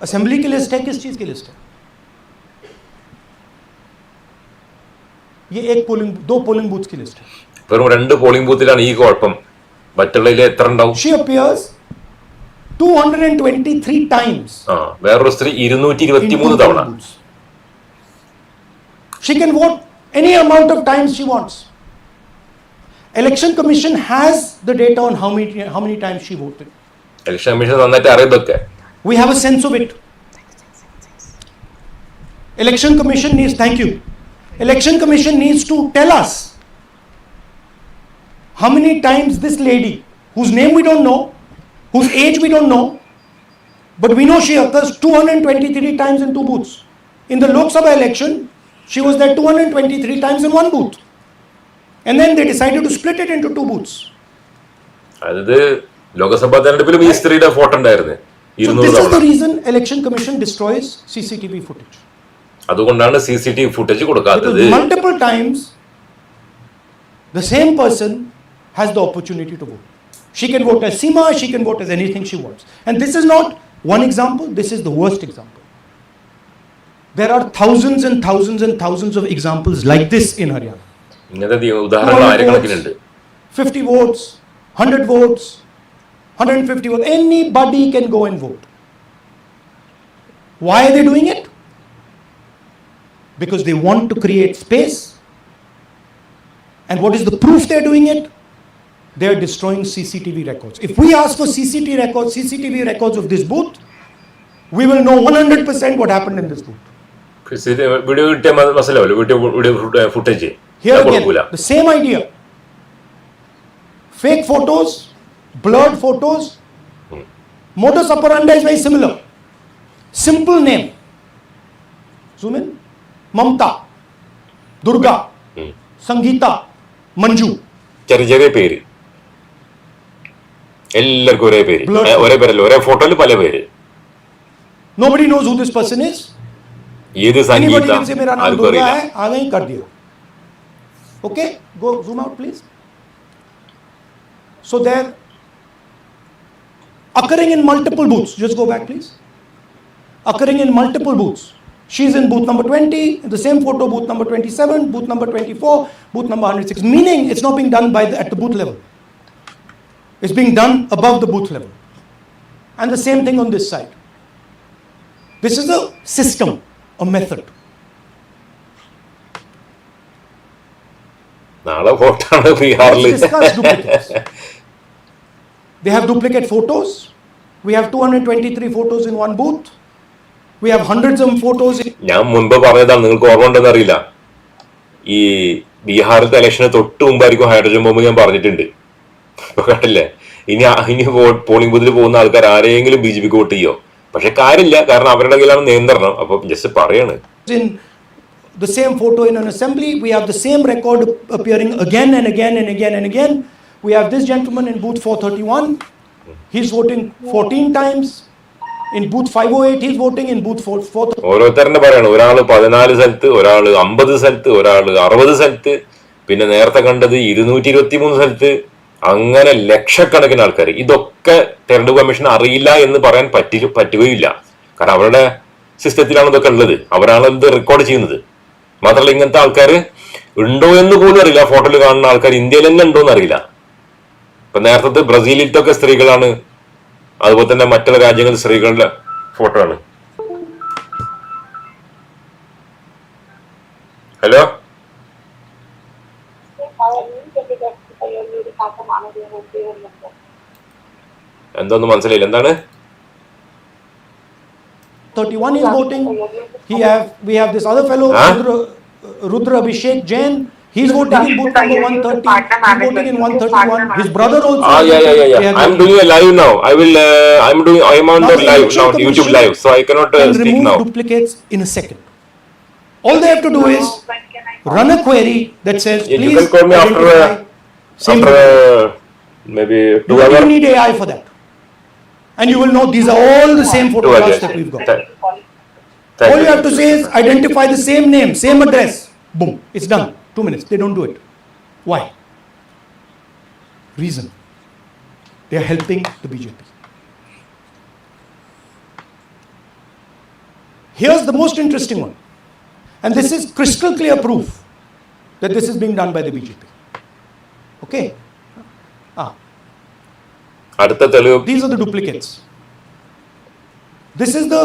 असेंबली की लिस्ट है, किस चीज की लिस्ट है? ये दो पोलिंग बूथ की लिस्ट है. വെറും 2 പോളിംഗ് ബൂത്തിലാണ് ഈ കുഴപ്പം. മറ്റുള്ളതിൽ എത്ര ഉണ്ടാവും? She appears 223 times. വേറൊരു സ്ത്രീ 223 തവണ. She can vote any amount of times she wants. Election Commission has the data on how many times she voted. Election commission നന്നായിട്ട് അറിയതൊക്കെ. We have a sense of it. Election Commission needs, thank you. Election Commission needs to tell us how many times this lady, whose name we don't know, whose age we don't know, but we know she occurs 223 times in 2 booths. In the Lok Sabha election, she was there 223 times in 1 booth. And then they decided to split it into 2 booths. അതായത് ലോകസഭാ തെരഞ്ഞെടുപ്പിലും ഈ സ്ത്രീയുടെ photo ഉണ്ടായിരുന്നു. So this is the reason Election Commission destroys CCTV footage. അതുകൊണ്ടാണ് CCTV footage കൊടുക്കാത്തത്. Because multiple times the same person has the opportunity to vote. She can vote as Seema, she can vote as anything she wants. And this is not one example, this is the worst example. There are thousands and thousands and thousands of examples like this in Haryana. ഇങ്ങനത്തെ ഉദാഹരണങ്ങൾ 200 ആയിരക്കണക്കിനുണ്ട്. votes, 50 votes, 100 votes, 150 votes. Anybody can go and vote. Why are they doing it? Because they want to create space. And what is the proof they're doing it? They are destroying CCTV records. If we ask for CCTV records of this booth, we will know 100% what happened in this booth. Video കിട്ടിയ മനസ്സിലാവല്ലോ, video footage Here again, the same idea. Fake photos, blurred photos. Modus operandi is very similar. Simple name. Zoom in. Mamta, Durga, Sangeeta, Manju. ചെറിയ ചെറിയ പേര്, എല്ലാവർക്കും ഒരേ പേര്, ഒരേ പേരല്ല, ഒരേ ഫോട്ടോയിൽ പല പേര്. Nobody knows who this person is. ഏത് Anybody സംഗീത can say मेरा नाम ആർക്കും दुर्गा അറിയില്ല. है, आ गई कर दिया. Okay, go zoom out please. So they're occurring in multiple booths. Just go back please. Occurring in multiple booths. She's in booth number 20, the same photo booth number 27, booth number 24, booth number 106. Meaning it's not being done at the booth level. It's being done above the booth level. And the same thing on this side. This is a system, a method. നാളെ വോട്ടാണ് ബീഹാറിൽ. Let's discuss duplicates. They have duplicate photos. We have 223 photos in one booth. We have hundreds of photos. ഞാൻ മുൻപ് പറഞ്ഞതാണ്, നിങ്ങൾക്ക് ഓർമ്മ ഉണ്ടെന്ന് അറിയില്ല. ഈ ബീഹാറിലത്തെ ഇലക്ഷന് തൊട്ട് മുമ്പായിരിക്കും ഹൈഡ്രജൻ ബോംബ് ഞാൻ പറഞ്ഞിട്ടുണ്ട്. ഇപ്പൊ കണ്ടില്ലേ, ഇനി പോളിംഗ് ബൂത്തിൽ പോകുന്ന ആൾക്കാർ ആരെങ്കിലും BJP വോട്ട് ചെയ്യോ? പക്ഷെ കാര്യമില്ല, കാരണം അവരുടെ കയ്യിലാണ് നിയന്ത്രണം. അപ്പൊ ജസ്റ്റ് പറയാണ്. In the same photo in an assembly, we have the same record appearing again and again and again and again. We have this gentleman in booth 431. He's voting 14 times. In booth 508, he's voting. In booth 430. ഓരോരുത്തരുടെ പറയാണ്, ഒരാള് 14 സ്ഥലത്ത്, ഒരാള് 50 സ്ഥലത്ത്, ഒരാള് 60 സ്ഥലത്ത്, പിന്നെ നേരത്തെ കണ്ടത് 223 സ്ഥലത്ത്. അങ്ങനെ ലക്ഷക്കണക്കിന് ആൾക്കാർ. ഇതൊക്കെ തെരഞ്ഞെടുപ്പ് കമ്മീഷൻ അറിയില്ല എന്ന് പറയാൻ പറ്റുകയില്ല. കാരണം അവരുടെ സിസ്റ്റത്തിലാണ് ഇതൊക്കെ ഉള്ളത്. അവരാണ് ഇത് റെക്കോർഡ് ചെയ്യുന്നത്. മാത്രമല്ല, ഇങ്ങനത്തെ ആൾക്കാർ ഉണ്ടോ എന്ന് പോലും അറിയില്ല. ഫോട്ടോയിൽ കാണുന്ന ആൾക്കാർ ഇന്ത്യയിൽ തന്നെ ഉണ്ടോ എന്ന് അറിയില്ല. ഇപ്പൊ നേരത്തെ ബ്രസീലിലത്തൊക്കെ സ്ത്രീകളാണ്, അതുപോലെ തന്നെ മറ്റുള്ള രാജ്യങ്ങളിൽ സ്ത്രീകളുടെ ഫോട്ടോ ആണ്. ഹലോ, എന്തോന്ന് മനസ്സിലായില്ല, എന്താണ്? 31 is voting. We have this other fellow, Rudra Abhishek Jain. He's voting in booth number 130. He's voting in 131. His brother also. Yeah. I'm doing a live now. I'm on the live now, YouTube live, so I cannot speak remove now. duplicates in a second. All they have to do is run a query that says, Yeah, please you can call me identify same after photo. maybe You 2 don't hours. need AI for that. And you will know these are all the same 2 photographs hours. that we've got. Thank All you have to say is identify the same name, same address. Boom, it's done. 2 minutes. They don't do it. Why? Reason. They are helping the BJP. Here's the most interesting one. And this is crystal clear proof that this is being done by the BJP. Okay? അടുത്ത തെളിവ്. These are the duplicates. This is the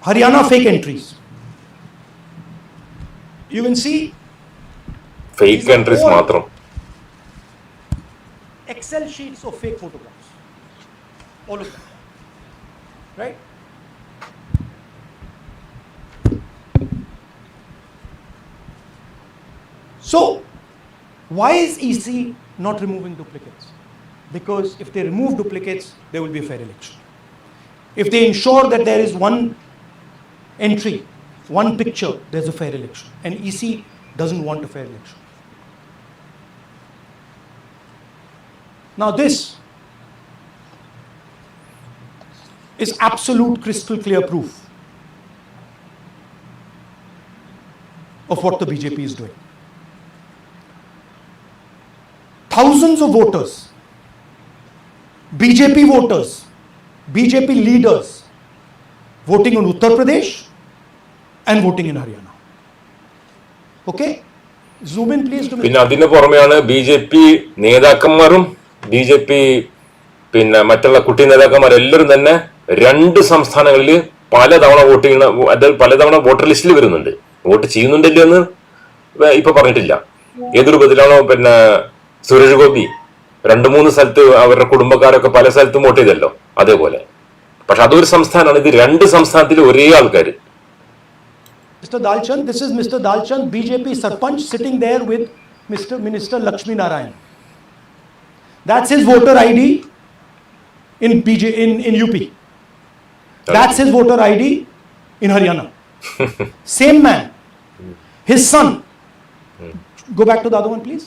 Haryana fake entries. You can see fake entries മാത്രം. Excel sheets of fake photographs. All of them. Right? So, why is EC not removing duplicates? Because if they remove duplicates, there will be a fair election. If they ensure that there is one entry, one picture, there's a fair election. And EC doesn't want a fair election. Now this is absolute crystal clear proof of what the BJP is doing. Thousands of voters, BJP voters, BJP leaders voting in Uttar Pradesh and voting in Haryana. Okay? Zoom in, please. പിന്നെ അതിന് പുറമെയാണ് BJP നേതാക്കന്മാരും BJP പിന്നെ മറ്റുള്ള കുട്ടി നേതാക്കന്മാരെല്ലാവരും തന്നെ 2 സംസ്ഥാനങ്ങളിൽ പലതവണ വോട്ട് ചെയ്യുന്ന, അതായത് പലതവണ വോട്ടർ ലിസ്റ്റിൽ വരുന്നുണ്ട്. വോട്ട് ചെയ്യുന്നുണ്ടല്ലോ എന്ന് ഇപ്പൊ പറഞ്ഞിട്ടില്ല. ഏതൊരു ബദലാണോ പിന്നെ സുരേഷ് ഗോപി 2-3 സ്ഥലത്ത് അവരുടെ കുടുംബക്കാരൊക്കെ പല സ്ഥലത്തും വോട്ട് ചെയ്തല്ലോ, അതേപോലെ. പക്ഷെ അതൊരു സംസ്ഥാനമാണ്, ഇത് 2 സംസ്ഥാനത്തിൽ ഒരേ ആൾക്കാർ. Mr. Dalchand, this is Mr. Dalchand, BJP Sarpanch, sitting there with Minister Lakshmi Narayan. That's his voter ID in UP. That's his voter ID in Haryana. Same man. His son. Go back to the other one, please.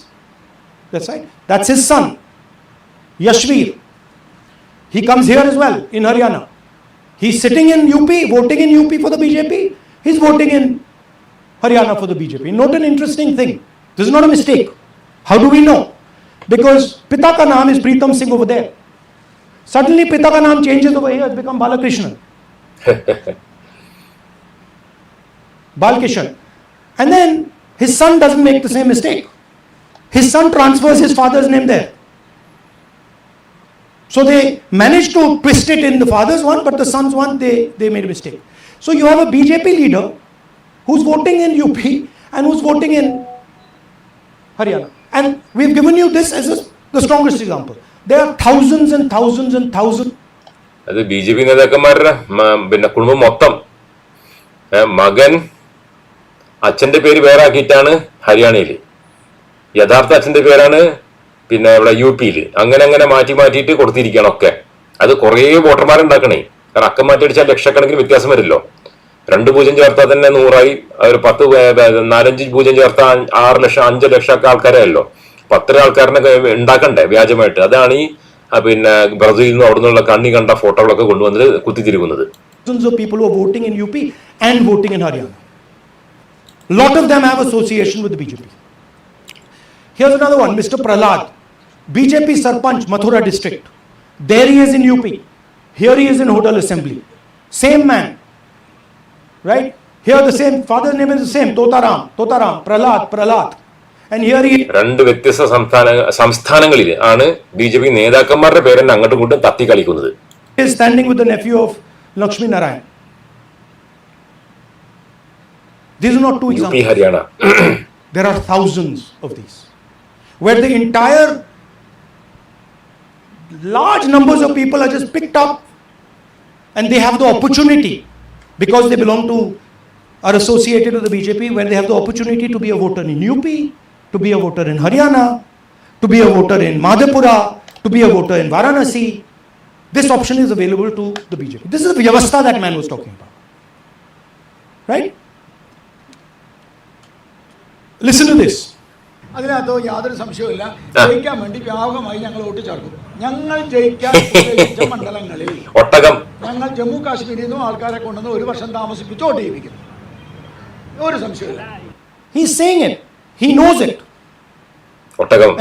That's right. That's his son, Yashveer. He comes here as well in Haryana. He's sitting in UP, voting in UP for the BJP. He's voting in Haryana for the BJP. Note an interesting thing. This is not a mistake. How do we know? Because Pita ka naam is Pritam Singh over there. Suddenly Pita ka naam changes over here. It's become Balakrishnan. Balkishan. And then his son doesn't make the same mistake. His son transfers his father's name there. So they managed to twist it in the father's one, but the son's one, they made a mistake. So you have a BJP leader who's voting in UP and who's voting in Haryana. And we've given you this as the strongest example. There are thousands and thousands and thousands. അത് BJP നേതാക്കന്മാരുടെ പിന്നെ കുടുംബം മൊത്തം മകൻ അച്ഛന്റെ പേര് വേറെ ആക്കിയിട്ടാണ് ഹരിയാനയിൽ, യഥാർത്ഥ അച്ഛന്റെ പേരാണ് പിന്നെ ഇവിടെ UP. അങ്ങനെ അങ്ങനെ മാറ്റിയിട്ട് കൊടുത്തിരിക്കുകയാണ് ഒക്കെ. അത് കുറേ വോട്ടർമാരുണ്ടാക്കണേ. കാരണം അക്കം മാറ്റി അടിച്ചാൽ ലക്ഷക്കണക്കിന് വ്യത്യാസം വരില്ലോ. 2 പൂജ്യം ചേർത്താൽ തന്നെ 100ആയി. അവർ 10 4-5 പൂജ്യം ചേർത്താൽ 6 ലക്ഷം 5 ലക്ഷം ഒക്കെ ആൾക്കാരായല്ലോ. 10 ആൾക്കാരനെ ഉണ്ടാക്കണ്ടേ വ്യാജമായിട്ട്. അതാണ് ഈ പിന്നെ ബ്രസീലിൽ നിന്ന് അവിടെ നിന്നുള്ള കണ്ണി കണ്ട ഫോട്ടോകളൊക്കെ കൊണ്ടുവന്നത് കുത്തിത്തിരിക്കുന്നത്. Thousands of people who are voting in UP and voting in Haryana. A lot of them have association with the BJP. Here's another one, Mr. Prahlad, BJP Sarpanch, Mathura district. There he is in UP. Here he is in Hodal Assembly. Same man. Right? Here the same, father's name is the same, Totaram, Prahlad. And here he 2 വ്യത്യസ്ത സംസ്ഥാനങ്ങളിൽ ആണ് BJP നേതാക്കന്മാരുടെ പേരെന്നെ അങ്ങോട്ടും ഇങ്ങോട്ടും തത്തി കളിക്കുന്നത്. is standing with the nephew of Lakshmi Narayan. These are not 2 examples. UP Haryana. There are thousands of these, where the entire large numbers of people are just picked up and they have the opportunity, because they belong to, are associated with the BJP, when they have the opportunity to be a voter in UP, to be a voter in Haryana, to be a voter in Madhepura, to be a voter in Varanasi. This option is available to the BJP. This is the vyavastha that man was talking about. Right? Listen to this. അതിനകത്ത് യാതൊരു സംശയവുമില്ല. ജയിക്കാൻ വേണ്ടി വ്യാപകമായി ഞങ്ങൾ vote ചേർക്കും. ഞങ്ങൾ ജയിക്കാൻ ഉദ്ദേശിച്ച മണ്ഡലങ്ങളിൽ ഞങ്ങൾ ജമ്മു കാശ്മീരിൽ നിന്നും ആൾക്കാരെ കൊണ്ടുവന്ന് 1 വർഷം താമസിപ്പിച്ച് വോട്ട് ചെയ്യിപ്പിക്കും. ഒരു സംശയമില്ല. He's saying it. He knows it.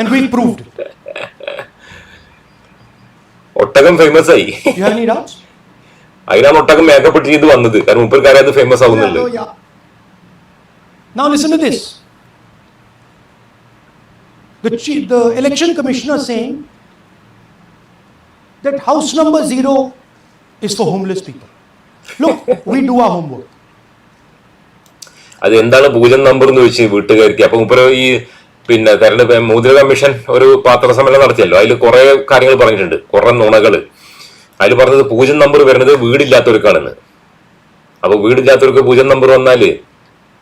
And we proved it. ഒട്ടകം ഫേമസ് ആയി. You have any doubts? അതിനാണ് ഒട്ടകം മേക്കപ്പ് ചെയ്ത് വന്നത്. കാരണം മുപ്പർക്കാരെ അത് ഫേമസ് ആവുന്നുണ്ട്. Now listen to this. The election commissioner saying that house number 0 is for homeless people. Look, we do our homework. അത് എന്താണ് പൂജൻ നമ്പർ എന്ന് ചോദിച്ചു വീട്ടുകാർക്ക്. അപ്പൊ മുപ്പര് ഈ പിന്നെ തെരഞ്ഞെടുപ്പ് മോദി കമ്മീഷൻ ഒരു പത്രസമ്മേളനം നടത്തിയല്ലോ. അതിൽ കുറെ കാര്യങ്ങൾ പറഞ്ഞിട്ടുണ്ട്, കുറെ നുണകള്. അതിൽ പറഞ്ഞത് പൂജൻ നമ്പർ വരുന്നത് വീടില്ലാത്തവർക്കാണെന്ന്. അപ്പൊ വീടില്ലാത്തവർക്ക് പൂജൻ നമ്പർ വന്നാല്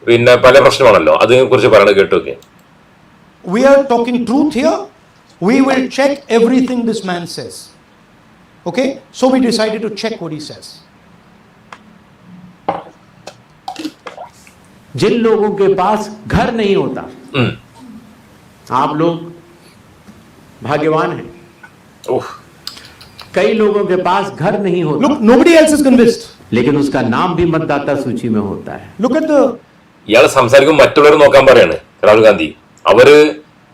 പിന്നെ പല പ്രശ്നമാണല്ലോ. അതിനെ കുറിച്ച് പറയണത് കേട്ടോക്കെ. We are talking truth here. We will check everything this man says. Okay? So we decided to check what he says. जिन लोगों के पास घर नहीं होता, आप लोग भाग्यवान हैं. कई लोगों के पास घर नहीं होता. Look, nobody else is convinced. लेकिन उसका नाम भी मतदाता सूची में होता है. Look at the ഇയാളെ സംസാരിക്കുമ്പോൾ മറ്റുള്ളവർ നോക്കാൻ പറയാണ് രാഹുൽ ഗാന്ധി. അവര്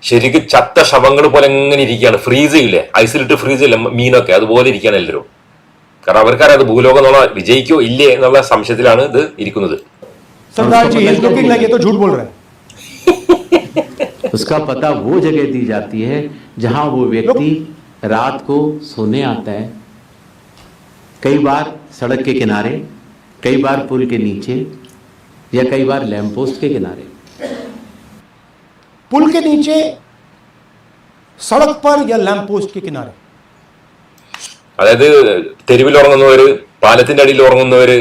ശരിക്കും ചത്ത ശവങ്ങൾ പോലെ എങ്ങനെ ഇരിക്കുകയാണ്. ഫ്രീസ് ഇല്ലേ, ഐസിലിട്ട് ഫ്രീസ് ഇല്ല മീനൊക്കെ, അതുപോലെ ഇരിക്കുകയാണ് എല്ലാവരും. കാരണം അവർക്കറിയാം അത് ഭൂലോകം എന്നുള്ള വിജയിക്കോ ഇല്ലേ എന്നുള്ള സംശയത്തിലാണ് ഇത് ഇരിക്കുന്നത്. सरदार जी is looking like ये तो झूठ बोल रहा है. उसका पता वो जगह दी जाती है जहां वो व्यक्ति रात को सोने आता है, कई बार सड़क के किनारे, कई बार पुल के नीचे, या कई बार लैंप पोस्ट के किनारे. पुल के नीचे, सड़क पर या लैंप पोस्ट के किनारे. അതായത് തെരുവിൽ ഉറങ്ങുന്നവര്, പാലത്തിന്റെ അടിയിൽ ഉറങ്ങുന്നവര്,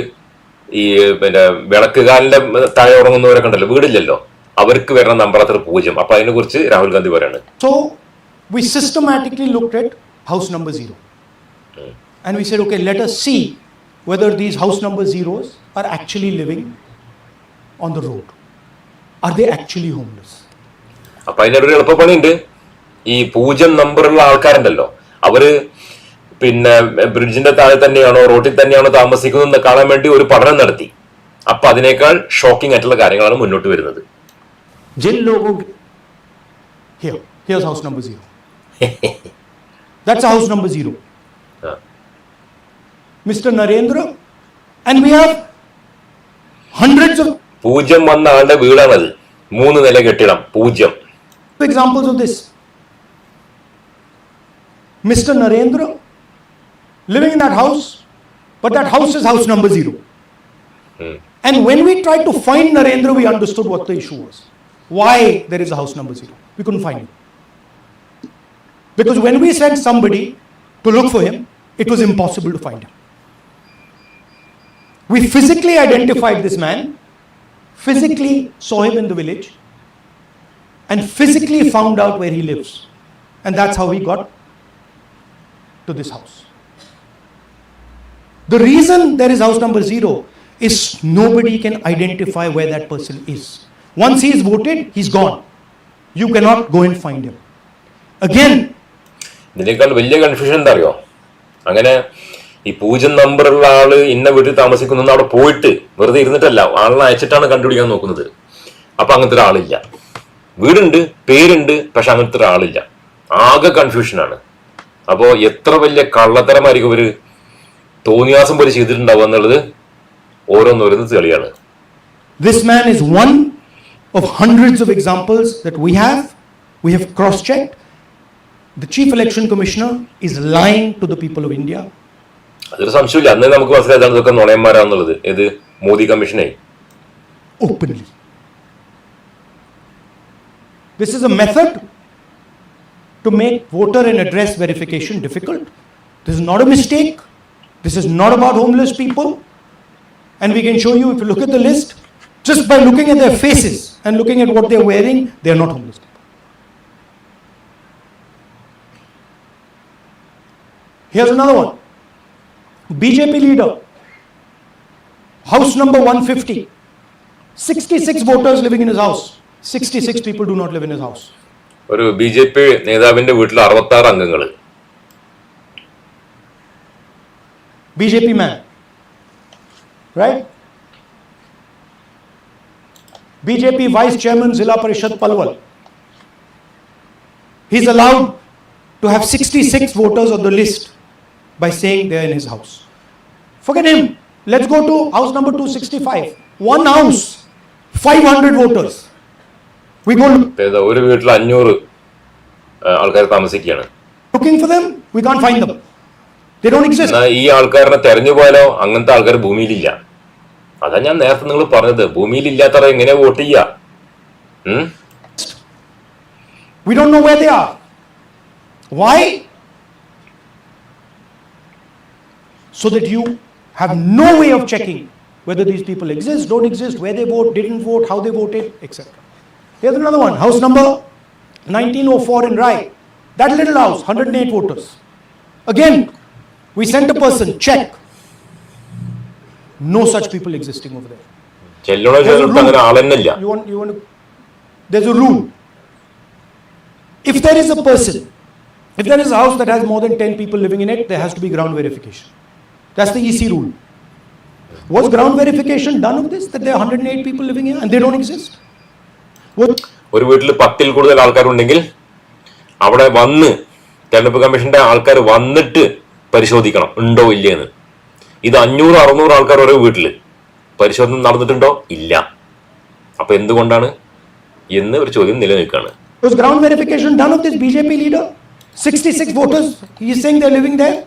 ഈ പിന്നെ വിളക്കുകാലിന്റെ താഴെ ഉറങ്ങുന്നവരൊക്കെ ഉണ്ടല്ലോ, വീടില്ലല്ലോ, അവർക്ക് വരുന്ന നമ്പർ അത്ര 0. അപ്പൊ അതിനെ കുറിച്ച് രാഹുൽ ഗാന്ധി പറയാണ്. So we systematically looked at house number 0 and we said, okay, let us see whether these house number zeros are actually living on the road. Are they actually homeless? അപ്പൊ അതിനൊരു എളുപ്പപ്പണിയുണ്ട്. ഈ 0 നമ്പറുള്ള ആൾക്കാരുണ്ടല്ലോ, അവര് പിന്നെ ബ്രിഡ്ജിന്റെ താഴെ തന്നെയാണോ റോഡിൽ തന്നെയാണോ താമസിക്കുന്നത് കാണാൻ വേണ്ടി ഒരു പഠനം നടത്തി. അപ്പൊ അതിനേക്കാൾ ഷോക്കിംഗ് ആയിട്ടുള്ള കാര്യങ്ങളാണ് മുന്നോട്ട് വരുന്നത്. जिन लोगों Here's house number 0. That's house number 0. Mr. Narendra, and we have hundreds of 0 വന്ന ആളുടെ വീടാണത്. 3 നില കെട്ടിടം 0. examples of this. Mr. Narendra living in that house, but that house is house number 0. And when we tried to find Narendra, we understood what the issue was. Why there is a house number 0. We couldn't find him. Because when we sent somebody to look for him, it was impossible to find him. We physically identified this man, physically saw him in the village, and physically found out where he lives. And that's how we got to this house. The reason there is house number 0 is nobody can identify where that person is. Once he is voted, he's gone. You cannot go and find him. Again, ഇതിനേക്കാൾ വലിയ confusion എന്താ അറിയോ? അങ്ങനെ ഈ 0 നമ്പറുള്ള ആള് ഇന്ന വീട്ടിൽ താമസിക്കുന്ന അവിടെ പോയിട്ട് വെറുതെ ഇരുന്നിട്ടല്ല, ആളിനെ അയച്ചിട്ടാണ് കണ്ടുപിടിക്കാൻ നോക്കുന്നത്. അപ്പൊ അങ്ങനത്തെ ഒരാളില്ല. വീടുണ്ട്, പേരുണ്ട്, പക്ഷെ അങ്ങനത്തെ ഒരാളില്ല. ആകെ കൺഫ്യൂഷനാണ്. അപ്പോ എത്ര വലിയ കള്ളത്തരമായിരിക്കും ഇവര് തോന്നിയാസം പോലെ ചെയ്തിട്ടുണ്ടാവുക എന്നുള്ളത് ഓരോന്നോരോന്ന് തെളിയാണ്. this man is one of hundreds of examples that we have. We have cross-checked. The Chief Election Commissioner is lying to the people of India. അതൊരു സംശയമില്ല. അന്നേ നമുക്ക് മനസ്സിലായതാണ് ഇതൊക്കെ നുണയന്മാരാന്നുള്ളത്. ഏത് മോദി കമ്മീഷനെ Openly. This is a method to make voter and address verification difficult. This is not a mistake. This is not about homeless people. And we can show you, if you look at the list, just by looking at their faces and looking at what they're wearing, they are not homeless people. Here's another one. BJP leader, house number 150. 66 voters living in his house. 66 people do not live in his house. ഒരു BJP നേതാവിന്റെ വീട്ടിൽ 66 അംഗങ്ങൾ. BJP man, right? BJP Vice Chairman Zilla Parishad Palwal. He's allowed to have 66 voters on the list by saying they're in his house. Forget him. Let's go to house number 265. One house, 500 voters. We go ഒരു വീട്ടിൽ 500 ആൾക്കാർ താമസിക്കുകയാണ്. looking for them, we can't find them. They don't exist. ഈ ആൾക്കാരനെ തെരഞ്ഞു പോയാലോ അങ്ങനത്തെ ആൾക്കാർ ഭൂമിയിലില്ല. അതാ ഞാൻ നേരത്തെ നിങ്ങൾ പറഞ്ഞത്, ഭൂമിയിലില്ലാത്തവരെ എങ്ങനെ വോട്ട് ചെയ്യാ? We don't know where they are. Why? So that you have no way of checking whether these people exist, don't exist, where they vote, didn't vote, how they voted, etc. Here's another one. House number 1904 in Rai. That little house, 108 voters. Again, we sent a person, check. No such people existing over there. ചെല്ലണോ ചെല്ലിട്ട് അങ്ങനെ ആളെന്നില്ല. You want to, there's a rule. If there is a person, if there is a house that has more than 10 people living in it, there has to be ground verification. That's the EC rule. Was ground verification done of this? That there are 108 people living here and they don't exist? ഒരു വീട്ടിൽ 10-ൽ കൂടുതൽ ആൾക്കാരുണ്ടെങ്കിൽ അവിടെ വന്ന് തെരഞ്ഞെടുപ്പ് കമ്മീഷന്റെ ആൾക്കാർ വന്നിട്ട് പരിശോധിക്കണം ഉണ്ടോ ഇല്ലേന്ന്. ഇത് 500-600 ആൾക്കാർ ഓരോ വീട്ടില് പരിശോധന നടന്നിട്ടുണ്ടോ? ഇല്ല. അപ്പൊ എന്തുകൊണ്ടാണ് എന്ന് ഒരു ചോദ്യം നിലനിൽക്കുകയാണ്. Was ground verification done of this BJP leader? 66 voters, he is saying they're living there.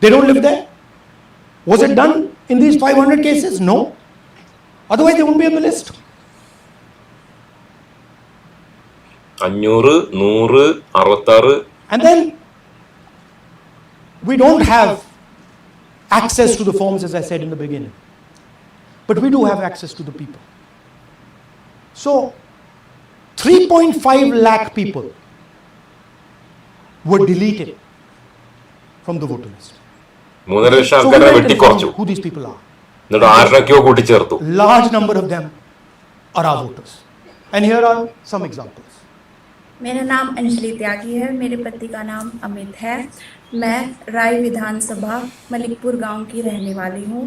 They don't live there. Was it done in these 500 cases? No. Otherwise, they wouldn't be on the list. 500, 100, 66. And then we don't have access to the forms, as I said in the beginning. But we do have access to the people. So, 3.5 lakh people were deleted from the voter list. 3.5 lakh So we ആൾക്കാരെ went and വെട്ടിക്കുറച്ചു. found who these people are. എന്നിട്ട് ആരിനൊക്കെയോ കൂട്ടിച്ചേർത്തു. Large number of them are our voters. And here are some examples. मेरा नाम अंजलि त्यागी है, मेरे पति का नाम अमित है। मैं राय विधानसभा मलिकपुर गांव की रहने वाली हूं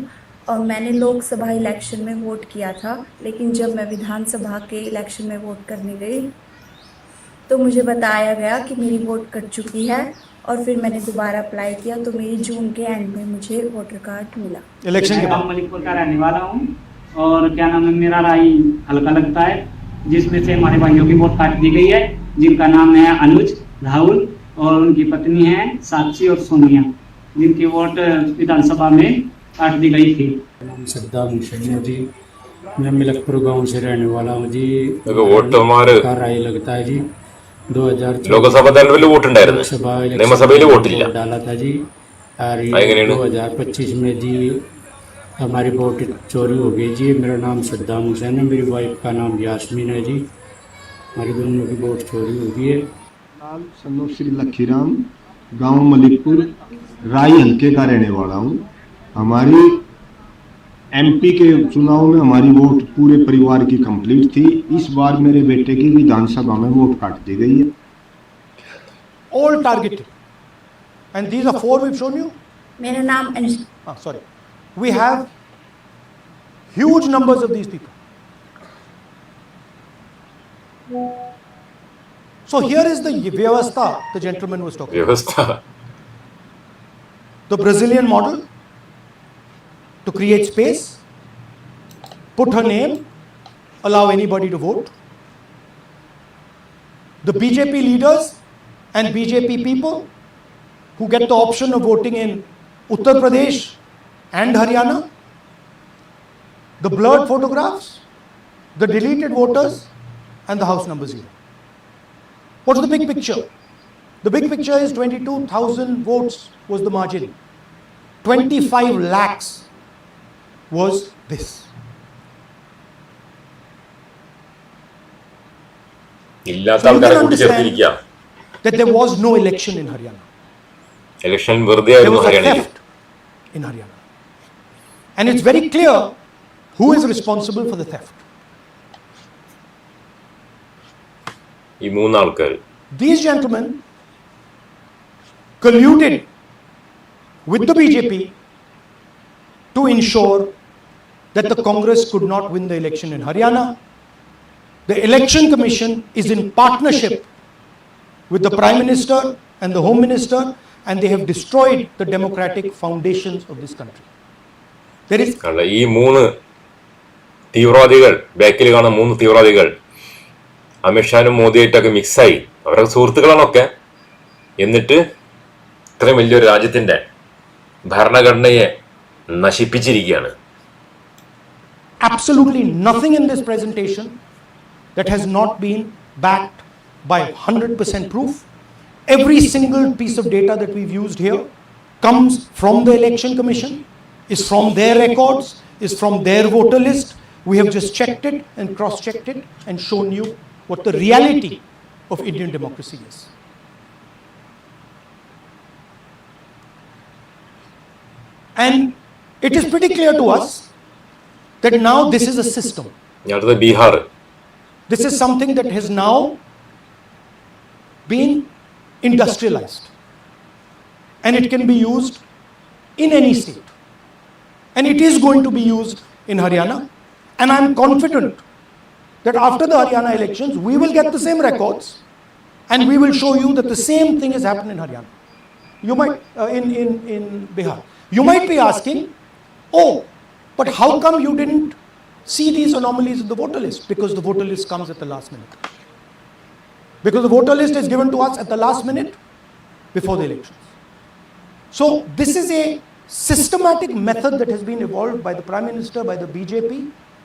और मैंने लोकसभा इलेक्शन में वोट किया था, लेकिन जब मैं विधानसभा के इलेक्शन में वोट करने गई तो मुझे बताया गया कि मेरी वोट कट चुकी है और फिर मैंने दोबारा अप्लाई किया तो मेरी जून के एंड में मुझे वोटर कार्ड मिला। इलेक्शन के बाद मलिकपुर का रहने वाला हूँ और क्या नाम है, मेरा राय हल्का लगता है, जिसमें से हमारे भाइयों की वोट काट दी गई है, जिनका नाम है अनुज, राहुल और उनकी पत्नी है साक्षी और सोनिया, जिनकी वोट विधानसभा में काट दी गई थी। सद्दाम हुसैन जी, मैं मलिकपुर गांव से रहने वाला हूँ जी। വോട്ടർമാര് का राय लगता है जी 2000 ലോകസഭാ തെരഞ്ഞെടുപ്പിൽ വോട്ടുണ്ടായിരുന്നു, നിയമസഭയിൽ വോട്ടില്ല. डाला था जी और അതെങ്ങനെയാണ്? 2025 में जी हमारी वोट चोरी हो गई जी। मेरा नाम सद्दाम हुसैन है, मेरी वाइफ का नाम यास्मीन है जी। हमारी दोनों की वोट चोरी हो गई है। सन्नो श्री लखीराम, गांव मलिकपुर, राय हल्के का रहने वाला हूँ। हमारी एमपी के चुनाव में हमारी वोट पूरे परिवार की कंप्लीट थी। इस बार मेरे बेटे की विधानसभा में वोट काट दी गई है। all targeted. And these are 4 we've shown you. मेरा नाम Sorry. We have huge numbers of these people. So here is the vyavastha the gentleman was talking about. വ്യവസ്ഥ The Brazilian model to create space, put her name, allow anybody to vote. The BJP leaders and BJP people who get the option of voting in Uttar Pradesh and Haryana, the blurred photographs, the deleted voters, and the house number 0. What's the big picture? The big picture is 22,000 votes was the margin. 25 lakhs was this. ഇല്ലാത്ത So you ആൾക്കാരെ can കൂട്ടിച്ചേർത്തിരിക്കുക. understand that there was no election in Haryana. Election വെറുതെ There ആയിരുന്നു was a ഹരിയാനയിൽ. theft in Haryana. And it's very clear who is responsible for the theft. ഈ 3 ആൾക്കാർ These gentlemen colluded with the BJP to ensure that the Congress could not win the election in Haryana. The Election Commission is in partnership with the Prime Minister and the Home Minister, and they have destroyed the democratic foundations of this country. There is അല്ല, ഈ 3 തീവ്രവാദികൾ, ബാക്കിൽ കാണുന്ന 3 തീവ്രവാദികൾ അമിത്ഷാനും മോദിയായിട്ടൊക്കെ മിക്സായി, അവരുടെ സുഹൃത്തുക്കളാണൊക്കെ. എന്നിട്ട് ഇത്രയും വലിയൊരു രാജ്യത്തിന്റെ ഭരണഘടനയെ നശിപ്പിച്ചിരിക്കുകയാണ്. absolutely nothing in this presentation that has not been backed by 100% proof. Every single piece of data that we've used here comes from the Election Commission, is from their records, is from their voter list. We have just checked it and cross-checked it and shown you what the reality of Indian democracy is. And it is pretty clear to us that now this is a system. അടുത്തത് Bihar. This is something that has now been industrialized. And it can be used in any state. And it is going to be used in Haryana. And I'm confident that after the Haryana elections, we will get the same records and we will show you that the same thing has happened in Haryana. You might, in Bihar. You might be asking, oh, but how come you didn't see these anomalies in the voter list? Because the voter list comes at the last minute. because the voter list is given to us at the last minute before the elections. So this is a systematic method that has been evolved by the Prime Minister, by the BJP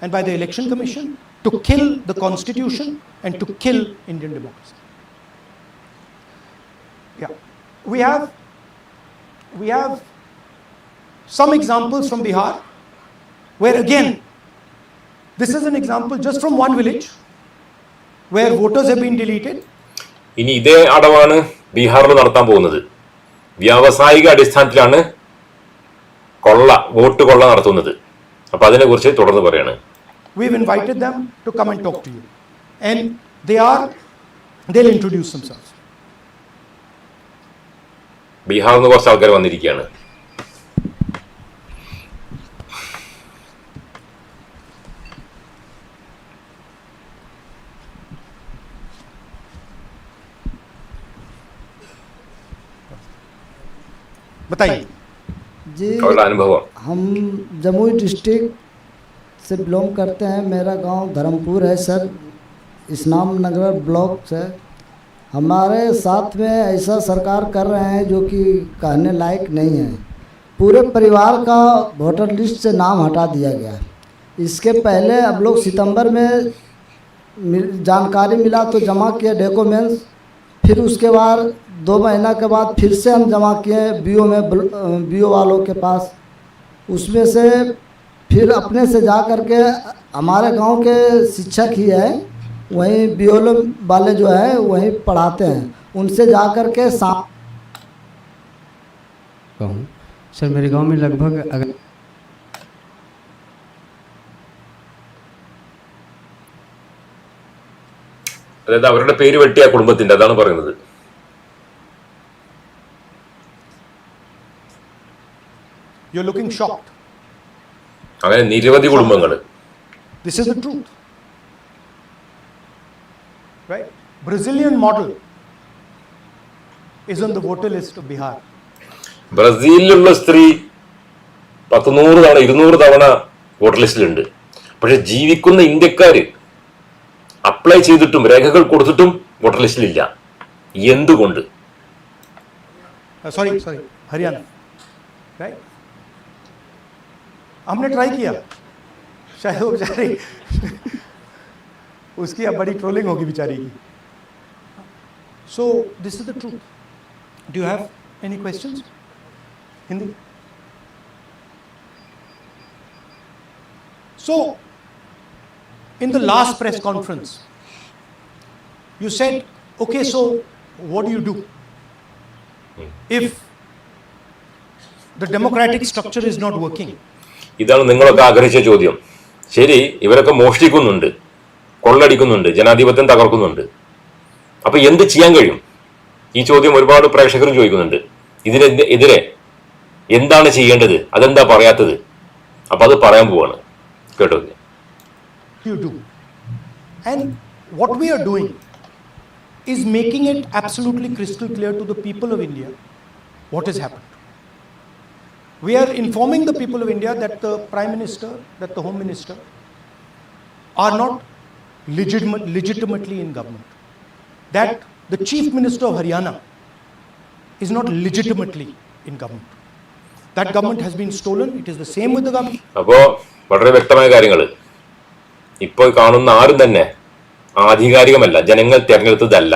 and by the Election Commission to kill the constitution and to kill Indian democracy. Yeah, we have some examples from Bihar where again this is an example just from one village where voters have been deleted. ഇനി ഇതേ അടവാണ് ബീഹാറിൽ നടത്താൻ പോകുന്നത്. വ്യാവസായിക അടിസ്ഥാനത്തിലാണ് vote കൊള്ള നടത്തുന്നത്. അപ്പൊ അതിനെ കുറിച്ച് തുടർന്ന് പറയാണ്. We've invited them to come and talk to you, and they'll introduce themselves. ബീഹാറിൽ നിന്ന് കുറച്ച് ആൾക്കാർ വന്നിരിക്കുകയാണ്. बताइए जी। अनुभव। हम जमुई डिस्ट्रिक्ट से बिलोंग करते हैं। मेरा गांव धर्मपुर है सर, इस्लाम नगर ब्लॉक से। हमारे साथ में ऐसा सरकार कर रहे हैं जो कि कहने लायक नहीं है। पूरे परिवार का वोटर लिस्ट से नाम हटा दिया गया है। इसके पहले अब लोग सितंबर में जानकारी मिला तो जमा किए डॉक्यूमेंट्स, फिर उसके बाद 2 महीना के बाद फिर से हम जमा किए बीओ वालों के पास। उसमें से फिर अपने से जा कर के हमारे गांव के शिक्षक ही है, वहीं बीओ वाले जो है वहीं पढ़ाते हैं, उनसे जा कर के कहूँ सर मेरे गांव में लगभग അതായത് അവരുടെ പേര് വെട്ടിയ കുടുംബത്തിന്റെ അതാണ് പറയുന്നത്. You're looking shocked. അങ്ങനെ നിരവധി കുടുംബങ്ങൾ. This is the truth, right? Brazilian model is on the voter list of Bihar. ബ്രസീലിലുള്ള സ്ത്രീ 100 തവണ 200 തവണ വോട്ടർ ലിസ്റ്റിലുണ്ട്. പക്ഷെ ജീവിക്കുന്ന ഇന്ത്യക്കാര് അപ്ലൈ ചെയ്തിട്ടും രേഖകൾ കൊടുത്തിട്ടും വോട്ടർ ലിസ്റ്റിലില്ല. എന്തുകൊണ്ട്? Sorry, Haryana, right? हमने ट्राई किया, शायद वो बेचारी उसकी अब बड़ी ट्रोलिंग होगी बेचारी की. So this is the truth. Do you have any questions? Hindi? So in the last press conference you said, okay, so what do you do if the democratic structure is not working? ഇതാണ് നിങ്ങളൊക്കെ ആഗ്രഹിച്ച ചോദ്യം. ശരി, ഇവരൊക്കെ മോഷ്ടിക്കുന്നുണ്ട്, കൊള്ളടിക്കുന്നുണ്ട്, ജനാധിപത്യം തകർക്കുന്നുണ്ട്. അപ്പൊ എന്ത് ചെയ്യാൻ കഴിയും? ഈ ചോദ്യം ഒരുപാട് പ്രേക്ഷകരും ചോദിക്കുന്നുണ്ട്. ഇതിനെതിരെ എന്താണ് ചെയ്യേണ്ടത്, അതെന്താ പറയാത്തത്? അപ്പൊ അത് പറയാൻ പോവാണ്, കേട്ടോ. You do, and what we are doing is making it absolutely crystal clear to the people of India what has happened. We are informing the people of India that the Prime Minister, that the Home Minister are not legitimately in government. That the Chief Minister of Haryana is not legitimately in government. That government has been stolen. It is the same with the government. അപ്പോൾ വളരെ വ്യക്തമായ കാര്യങ്ങൾ. ഇപ്പോൾ കാണുന്ന ആരും തന്നെ ആധികാരികമല്ല, ജനങ്ങൾ തിരഞ്ഞെടുത്തതല്ല.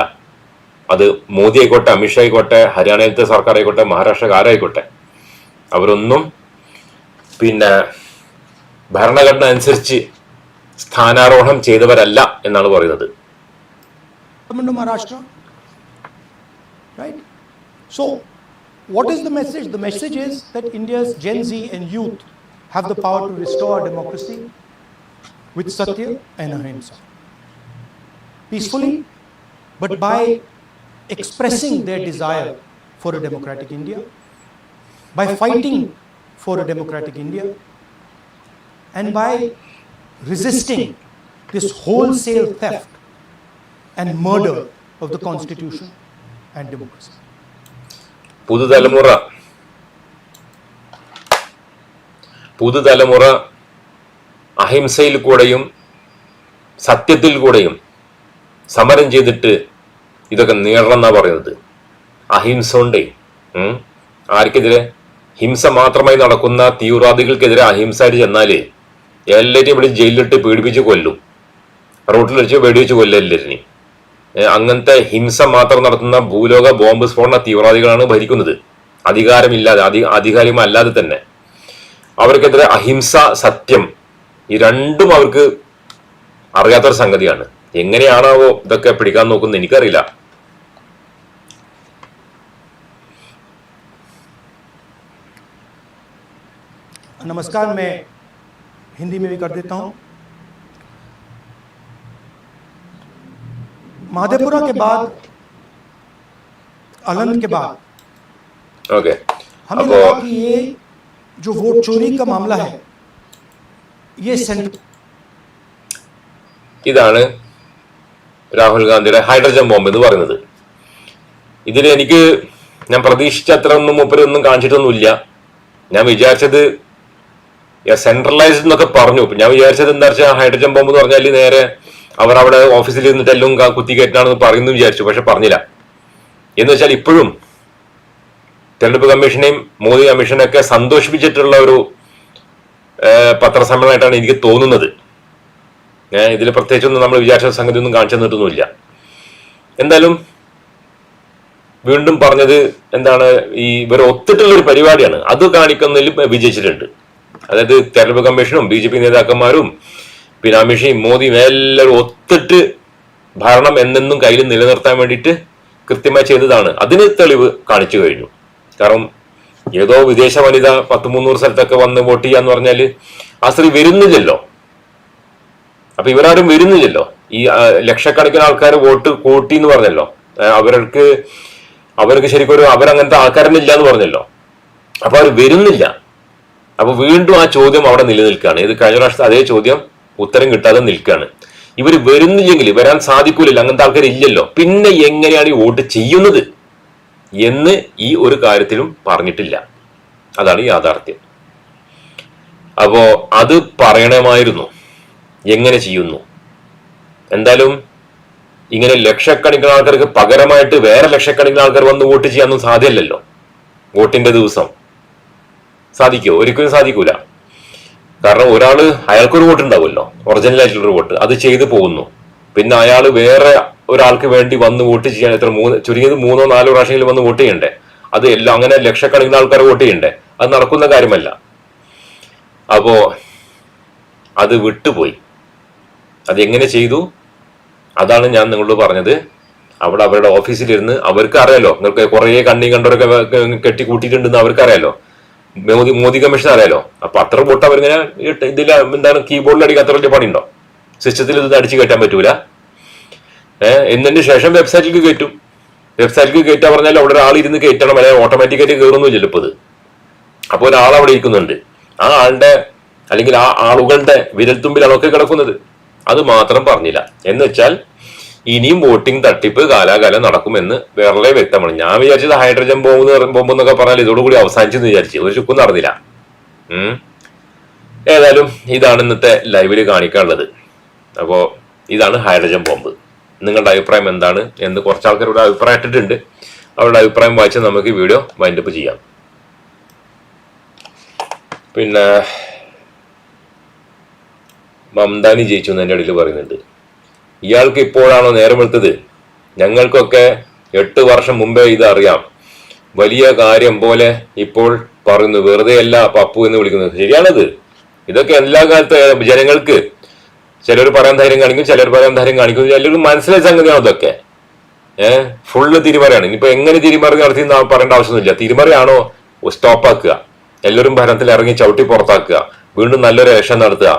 അത് മോദി ആയിക്കോട്ടെ, അമിത്ഷാ ആയിക്കോട്ടെ, ഹരിയാനയിലത്തെ സർക്കാർ ആയിക്കോട്ടെ, മഹാരാഷ്ട്ര ആരായിക്കോട്ടെ, അവരൊന്നും ഭരണഘടന അനുസരിച്ച് സ്ഥാനാരോഹണം ചെയ്തവരല്ല എന്നാണ് പറയുന്നത്. Maharashtra, right? So what is the message? The message is that India's Gen Z and youth have the power to restore our democracy with satya and ahimsa, peacefully, but by expressing their desire for a democratic India, by fighting for a democratic India, and by resisting this wholesale theft and murder of the constitution and democracy. പുതുതലമുറ അഹിംസയിൽ കൂടെയും സത്യത്തിൽ കൂടെയും സമരം ചെയ്തിട്ട് ഇതൊക്കെ നേടണം എന്നാ പറയുന്നത്. അഹിംസ കൊണ്ടേ ആർക്കെതിരെ? ഹിംസ മാത്രമായി നടക്കുന്ന തീവ്രവാദികൾക്കെതിരെ അഹിംസയായിട്ട് ചെന്നാല് എല്ലാവരെയും ഇവിടെ ജയിലിലിട്ട് പീഡിപ്പിച്ച് കൊല്ലും, റോട്ടിൽ വെച്ച് വെടിവെച്ച് കൊല്ലും എല്ലാവരെയും. അങ്ങനത്തെ ഹിംസ മാത്രം നടത്തുന്ന ഭൂലോക ബോംബ് സ്ഫോടന തീവ്രവാദികളാണ് ഭരിക്കുന്നത്, അധികാരമില്ലാതെ, അധികാരമല്ലാതെ തന്നെ. അവർക്കെതിരെ അഹിംസ, സത്യം, ഈ രണ്ടും അവർക്ക് അറിയാത്തൊരു സംഗതിയാണ്. എങ്ങനെയാണാവോ ഇതൊക്കെ പിടിക്കാൻ നോക്കുന്നത് എനിക്കറിയില്ല. नमस्कार, मैं हिंदी में भी कर देता हूँ। महादेवपुरा के बाद, आनंद के बाद ओके, हमें लगा कि ये जो वोट चोरी का मामला है ये सेंट्रल। ഇതാണ് രാഹുൽ ഗാന്ധിയുടെ ഹൈഡ്രജൻ ബോംബ് എന്ന് പറയുന്നത്. ഇതിൽ ഞാൻ പ്രതീക്ഷിച്ച അത്ര ഒന്നും മൂപ്പരൊന്നും കാണിച്ചിട്ടൊന്നുമില്ല. ഞാൻ വിചാരിച്ചത് സെൻട്രലൈസ്ഡ് എന്നൊക്കെ പറഞ്ഞു. ഞാൻ വിചാരിച്ചത് എന്താ വെച്ചാൽ ഹൈഡ്രജൻ ബോംബ് എന്ന് പറഞ്ഞാൽ നേരെ അവർ അവിടെ ഓഫീസിൽ ഇരുന്നിട്ട് എല്ലാം കുത്തിക്കയറ്റാണെന്ന് പറയുന്നു വിചാരിച്ചു. പക്ഷെ പറഞ്ഞില്ല. എന്ന് വെച്ചാൽ ഇപ്പോഴും തെരഞ്ഞെടുപ്പ് കമ്മീഷനെയും മോദി കമ്മീഷനെയൊക്കെ സന്തോഷിപ്പിച്ചിട്ടുള്ള ഒരു പത്രസമ്മേളനമായിട്ടാണ് എനിക്ക് തോന്നുന്നത്. ഇതിൽ പ്രത്യേകിച്ചൊന്നും നമ്മൾ വിചാരിച്ച സംഗതി ഒന്നും കാണിച്ചു തന്നിട്ടൊന്നുമില്ല. എന്തായാലും വീണ്ടും പറഞ്ഞത് എന്താണ്, ഇവർ ഒത്തിട്ടുള്ള ഒരു പരിപാടിയാണ്, അത് കാണിക്കുന്നതിൽ വിജയിച്ചിട്ടുണ്ട്. അതായത് തെരഞ്ഞെടുപ്പ് കമ്മീഷനും BJP നേതാക്കന്മാരും പിന്നെ അമിത്ഷയും മോദിയും എല്ലാവരും ഒത്തിട്ട് ഭരണം എന്നെന്നും കയ്യിൽ നിലനിർത്താൻ വേണ്ടിയിട്ട് കൃത്യമായി ചെയ്തതാണ്. അതിന് തെളിവ് കാണിച്ചു കഴിഞ്ഞു. കാരണം ഏതോ വിദേശ വനിത 100-300 സ്ഥലത്തൊക്കെ വന്ന് വോട്ട് ചെയ്യാന്ന് പറഞ്ഞാൽ ആ സ്ത്രീ വരുന്നില്ലല്ലോ. അപ്പൊ ഇവരാരും വരുന്നില്ലല്ലോ. ഈ ലക്ഷക്കണക്കിന് ആൾക്കാർ വോട്ട് കൂട്ടി എന്ന് പറഞ്ഞല്ലോ. അവർക്ക് ശരിക്കും അവരങ്ങനത്തെ ആൾക്കാരനില്ല എന്ന് പറഞ്ഞല്ലോ. അപ്പൊ അവർ വരുന്നില്ല. അപ്പൊ വീണ്ടും ആ ചോദ്യം അവിടെ നിലനിൽക്കുകയാണ്. ഇത് കഴിഞ്ഞ പ്രാവശ്യത്തെ അതേ ചോദ്യം ഉത്തരം കിട്ടാതെ നിൽക്കുകയാണ്. ഇവർ വരുന്നില്ലെങ്കിൽ, വരാൻ സാധിക്കൂലല്ലോ, അങ്ങനത്തെ ആൾക്കാർ ഇല്ലല്ലോ, പിന്നെ എങ്ങനെയാണ് ഈ വോട്ട് ചെയ്യുന്നത് എന്ന് ഈ ഒരു കാര്യത്തിലും പറഞ്ഞിട്ടില്ല. അതാണ് യാഥാർത്ഥ്യം. അപ്പോ അത് പറയണമായിരുന്നു, എങ്ങനെ ചെയ്യുന്നു. എന്തായാലും ഇങ്ങനെ ലക്ഷക്കണക്കിന് ആൾക്കാർക്ക് പകരമായിട്ട് വേറെ ലക്ഷക്കണക്കിന് ആൾക്കാർ വന്ന് വോട്ട് ചെയ്യാനൊന്നും സാധ്യമല്ലല്ലോ. വോട്ടിന്റെ ദിവസം സാധിക്കുമോ? ഒരിക്കലും സാധിക്കൂല. കാരണം അയാൾക്കൊരു വോട്ട് ഉണ്ടാവുമല്ലോ, ഒറിജിനൽ ആയിട്ടുള്ളൊരു വോട്ട്, അത് ചെയ്തു പോകുന്നു. പിന്നെ അയാൾ വേറെ ഒരാൾക്ക് വേണ്ടി വന്ന് വോട്ട് ചെയ്യാൻ ചുരുങ്ങിയത് 3-4 പ്രാവശ്യങ്ങളിൽ വന്ന് വോട്ട് ചെയ്യണ്ടേ? അത് എല്ലാം അങ്ങനെ ലക്ഷക്കണക്കിന് ആൾക്കാർ വോട്ട് ചെയ്യണ്ടേ? അത് നടക്കുന്ന കാര്യമല്ല. അപ്പോ അത് വിട്ടുപോയി. അതെങ്ങനെ ചെയ്തു? അതാണ് ഞാൻ നിങ്ങളോട് പറഞ്ഞത്. അവിടെ അവരുടെ ഓഫീസിലിരുന്ന് അവർക്ക് അറിയാലോ, നിങ്ങൾക്ക് കുറെ കണ്ണി കണ്ടവരൊക്കെ കെട്ടി കൂട്ടിയിട്ടുണ്ടെന്ന് അവർക്ക് അറിയാലോ, മോദി കമ്മീഷൻ അറിയാലോ. അപ്പൊ അത്ര വോട്ട് അവരിങ്ങനെ ഇതിൽ എന്താണ് കീബോർഡിൽ അടിക്കാൻ അത്ര വലിയ പണിയുണ്ടോ? സിസ്റ്റത്തിൽ ഇത് അടിച്ചു കയറ്റാൻ പറ്റൂല. എന്നതിന് ശേഷം വെബ്സൈറ്റിലേക്ക് കയറ്റും. വെബ്സൈറ്റിലേക്ക് കയറ്റാൻ പറഞ്ഞാൽ അവിടെ ഒരാൾ ഇരുന്ന് കയറ്റണം, അല്ലെങ്കിൽ ഓട്ടോമാറ്റിക്കായിട്ട് കയറുന്നില്ല ഇപ്പോൾ ഇത്. അപ്പോൾ ഒരാൾ അവിടെ ഇരിക്കുന്നുണ്ട്. ആ ആളുടെ അല്ലെങ്കിൽ ആ ആളുകളുടെ വിരൽത്തുമ്പിലാണ് ഒക്കെ കിടക്കുന്നത്. അത് മാത്രം പറഞ്ഞില്ല. എന്ന് വെച്ചാൽ ഇനിയും വോട്ടിംഗ് തട്ടിപ്പ് കാലാകാലം നടക്കുമെന്ന് വേറെ വ്യക്തമാണ്. ഞാൻ വിചാരിച്ചത് ഹൈഡ്രജൻ ബോംബ് എന്നൊക്കെ പറഞ്ഞാൽ ഇതോടുകൂടി അവസാനിച്ചെന്ന് വിചാരിച്ചു. ഒരു ചുക്കും നടന്നില്ല. ഏതായാലും ഇതാണ് ഇന്നത്തെ ലൈവില് കാണിക്കാനുള്ളത്. അപ്പോൾ ഇതാണ് ഹൈഡ്രജൻ ബോംബ്. നിങ്ങളുടെ അഭിപ്രായം എന്താണ് എന്ന് കുറച്ച് ആൾക്കാരുടെ അഭിപ്രായം ഇട്ടിട്ടുണ്ട്. അവരുടെ അഭിപ്രായം വായിച്ച് നമുക്ക് വീഡിയോ വൈൻഡപ്പ് ചെയ്യാം. പിന്നെ മംദാനി ജയിച്ചു എന്ന് എൻ്റെ ഇടയിൽ പറയുന്നുണ്ട്. ഇയാൾക്ക് ഇപ്പോഴാണോ നേരം വെളുത്തത്? ഞങ്ങൾക്കൊക്കെ 8 വർഷം മുമ്പേ ഇത് അറിയാം. വലിയ കാര്യം പോലെ ഇപ്പോൾ പറയുന്നു. വെറുതെ അല്ല പപ്പു എന്ന് വിളിക്കുന്നത്. ശരിയാണത്. ഇതൊക്കെ എല്ലാ കാലത്ത് ജനങ്ങൾക്ക് ചിലർ പറയാൻ ധൈര്യം കാണിക്കും, ചിലർ പറയാൻ ധൈര്യം കാണിക്കും. ചിലർക്ക് മനസ്സിലായ സംഗതിയാണ് ഇതൊക്കെ. ഫുള്ള് തിരിമറിയാണ്. ഇനിയിപ്പോ എങ്ങനെ തിരിമറി നടത്തി പറയേണ്ട ആവശ്യമൊന്നുമില്ല. തിരിമറിയാണോ സ്റ്റോപ്പാക്കുക, എല്ലാവരും ഭരണത്തിൽ ഇറങ്ങി ചവിട്ടി പുറത്താക്കുക, വീണ്ടും നല്ലൊരു ഇലക്ഷൻ നടത്തുക,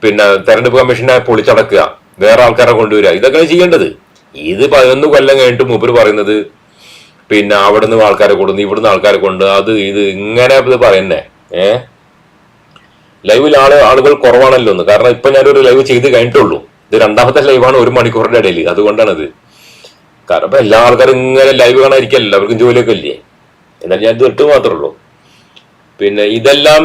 പിന്നെ തെരഞ്ഞെടുപ്പ് കമ്മീഷനെ പൊളിച്ചടക്കുക, വേറെ ആൾക്കാരെ കൊണ്ടുവരിക, ഇതൊക്കെയാണ് ചെയ്യേണ്ടത്. ഇത് 11 കൊല്ലം കഴിഞ്ഞിട്ട് മൂപ്പര് പറയുന്നത് പിന്നെ അവിടെ നിന്ന് ആൾക്കാരെ കൊണ്ടുവന്ന് ഇവിടുന്ന് ആൾക്കാരെ കൊണ്ട് അത് ഇത് ഇങ്ങനെ ഇത് പറയുന്നേ. ലൈവിൽ ആളുകൾ കുറവാണല്ലോ ഒന്ന്. കാരണം ഇപ്പൊ ഞാനൊരു ലൈവ് ചെയ്ത് കഴിഞ്ഞിട്ടുള്ളൂ. ഇത് 2ാമത്തെ ലൈവാണ് 1 മണിക്കൂറിന്റെ ഇടയിൽ. അതുകൊണ്ടാണത്. കാരണം ഇപ്പൊ എല്ലാ ആൾക്കാരും ഇങ്ങനെ ലൈവ് കാണാതിരിക്കല്ലോ, അവർക്കും ജോലിയൊക്കെ ഇല്ലേ. എന്നാൽ ഞാൻ ഇത് ഇട്ട് മാത്രമേ ഉള്ളൂ. പിന്നെ ഇതെല്ലാം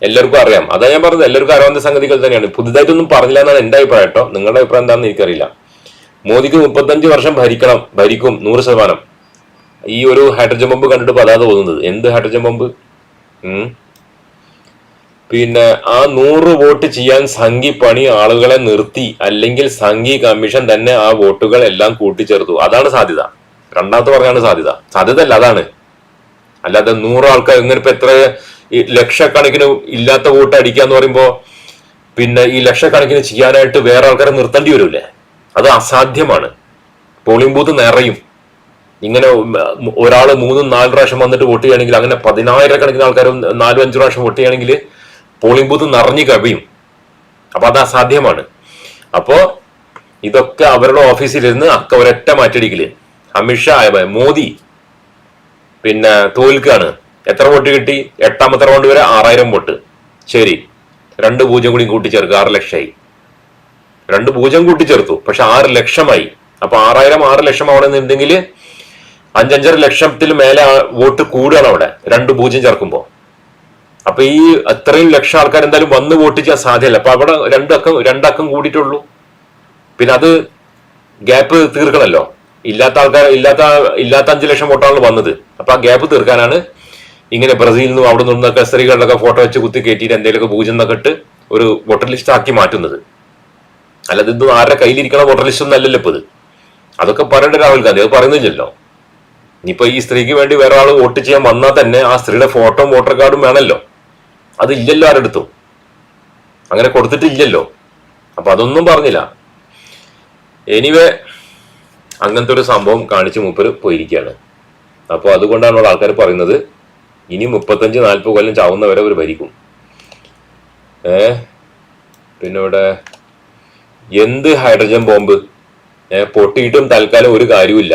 എല്ലാവർക്കും അറിയാം. അതാ ഞാൻ പറഞ്ഞത്, എല്ലാവർക്കും അറിയാവുന്ന സംഗതികൾ തന്നെയാണ്. പുതുതായിട്ടൊന്നും പറഞ്ഞില്ല എന്നാണ് എന്റെ അഭിപ്രായം കേട്ടോ. നിങ്ങളുടെ അഭിപ്രായം എന്താണെന്ന് എനിക്കറിയില്ല. മോദിക്ക് 35 വർഷം ഭരിക്കും 100%. ഈ ഒരു ഹൈഡ്രജൻ ബോംബ് കണ്ടിട്ട് അതാ തോന്നുന്നത്. എന്ത് ഹൈഡ്രജൻ ബോംബ്? പിന്നെ ആ 100 വോട്ട് ചെയ്യാൻ സംഘി പണി ആളുകളെ നിർത്തി, അല്ലെങ്കിൽ സംഘി കമ്മീഷൻ തന്നെ ആ വോട്ടുകൾ എല്ലാം കൂട്ടിച്ചേർത്തു. അതാണ് സാധ്യത. രണ്ടാമത്തെ പറഞ്ഞാണ് സാധ്യത അല്ല, അതാണ്. അല്ലാതെ 100 ആൾക്കാർ ഇങ്ങനെ ഇപ്പൊ എത്ര ലക്ഷക്കണക്കിന് ഇല്ലാത്ത വോട്ട് അടിക്കാന്ന് പറയുമ്പോ പിന്നെ ഈ ലക്ഷക്കണക്കിന് ചെയ്യാനായിട്ട് വേറെ ആൾക്കാരെ നിർത്തേണ്ടി വരില്ലേ? അത് അസാധ്യമാണ്. പോളിംഗ് ബൂത്ത് നിറയും. ഇങ്ങനെ ഒരാൾ 3-4 പ്രാവശ്യം വന്നിട്ട് വോട്ട് ചെയ്യുകയാണെങ്കിൽ, അങ്ങനെ 10,000 ആൾക്കാരും 4-5 പ്രാവശ്യം വോട്ട് ചെയ്യുകയാണെങ്കിൽ പോളിംഗ് ബൂത്ത് നിറഞ്ഞു കവിയും. അപ്പൊ അത് അസാധ്യമാണ്. അപ്പോ ഇതൊക്കെ അവരുടെ ഓഫീസിലിരുന്ന് ഒരൊറ്റ മാറ്റടിക്കല്. അമിത്ഷാ മോദി പിന്നെ തോൽക്കാണ്. എത്ര വോട്ട് കിട്ടി? 8ാമത്തെ റൗണ്ട് വരെ 6,000 വോട്ട്. ശരി, 2 0 കൂടി കൂട്ടിച്ചേർക്കുക, 6 ലക്ഷമായി. 2 0 കൂട്ടിച്ചേർത്തു, പക്ഷെ 6 ലക്ഷമായി. അപ്പൊ 6,000 6 ലക്ഷം ആവണമെന്നുണ്ടെങ്കിൽ 5-5.5 ലക്ഷത്തിൽ മേലെ വോട്ട് കൂടുകയാണ് അവിടെ 2 0 ചേർക്കുമ്പോ. അപ്പൊ ഈ അത്രയും ലക്ഷം ആൾക്കാർ എന്തായാലും വന്ന് വോട്ട് ചെയ്യാൻ സാധ്യമല്ല. അപ്പൊ അവിടെ രണ്ടക്കം കൂടിയിട്ടുള്ളൂ. പിന്നെ അത് ഗ്യാപ്പ് തീർക്കണല്ലോ. ഇല്ലാത്ത 5 ലക്ഷം വോട്ടാണ് വന്നത്. അപ്പൊ ആ ഗ്യാപ്പ് തീർക്കാനാണ് ഇങ്ങനെ ബ്രസീലിൽ നിന്നും അവിടെ നിന്നൊക്കെ സ്ത്രീകളുടെ ഫോട്ടോ വെച്ച് കുത്തി കയറ്റിയിട്ട് എന്തെങ്കിലുമൊക്കെ 0 എന്നൊക്കെ ഇട്ട് ഒരു വോട്ടർ ലിസ്റ്റ് ആക്കി മാറ്റുന്നത്. അല്ലാതെ ഇതൊന്നും ആരുടെ കയ്യിലിരിക്കണ വോട്ടർ ലിസ്റ്റ് ഒന്നും അല്ലല്ലോ ഇപ്പൊ ഇത്. അതൊക്കെ പറയേണ്ട രാഹുൽ ഗാന്ധി അത് പറയുന്നില്ലല്ലോ. ഇനിയിപ്പോ ഈ സ്ത്രീക്ക് വേണ്ടി വേറെ ആൾ വോട്ട് ചെയ്യാൻ വന്നാൽ തന്നെ ആ സ്ത്രീയുടെ ഫോട്ടോ വോട്ടർ കാർഡും വേണമല്ലോ. അതില്ലല്ലോ ആരെടുത്തും, അങ്ങനെ കൊടുത്തിട്ടില്ലല്ലോ. അപ്പൊ അതൊന്നും പറഞ്ഞില്ല. എനിവേ അങ്ങനത്തെ ഒരു സംഭവം കാണിച്ച് മൂപ്പര് പോയിരിക്കുകയാണ്. അപ്പൊ അതുകൊണ്ടാണ് ആൾക്കാർ പറയുന്നത് ഇനി 35-40 കൊല്ലം ചാവുന്നവരെ അവർ ഭരിക്കും. പിന്നെ ഇവിടെ എന്ത് ഹൈഡ്രജൻ ബോംബ് പൊട്ടിയിട്ടും തൽക്കാലം ഒരു കാര്യമില്ല.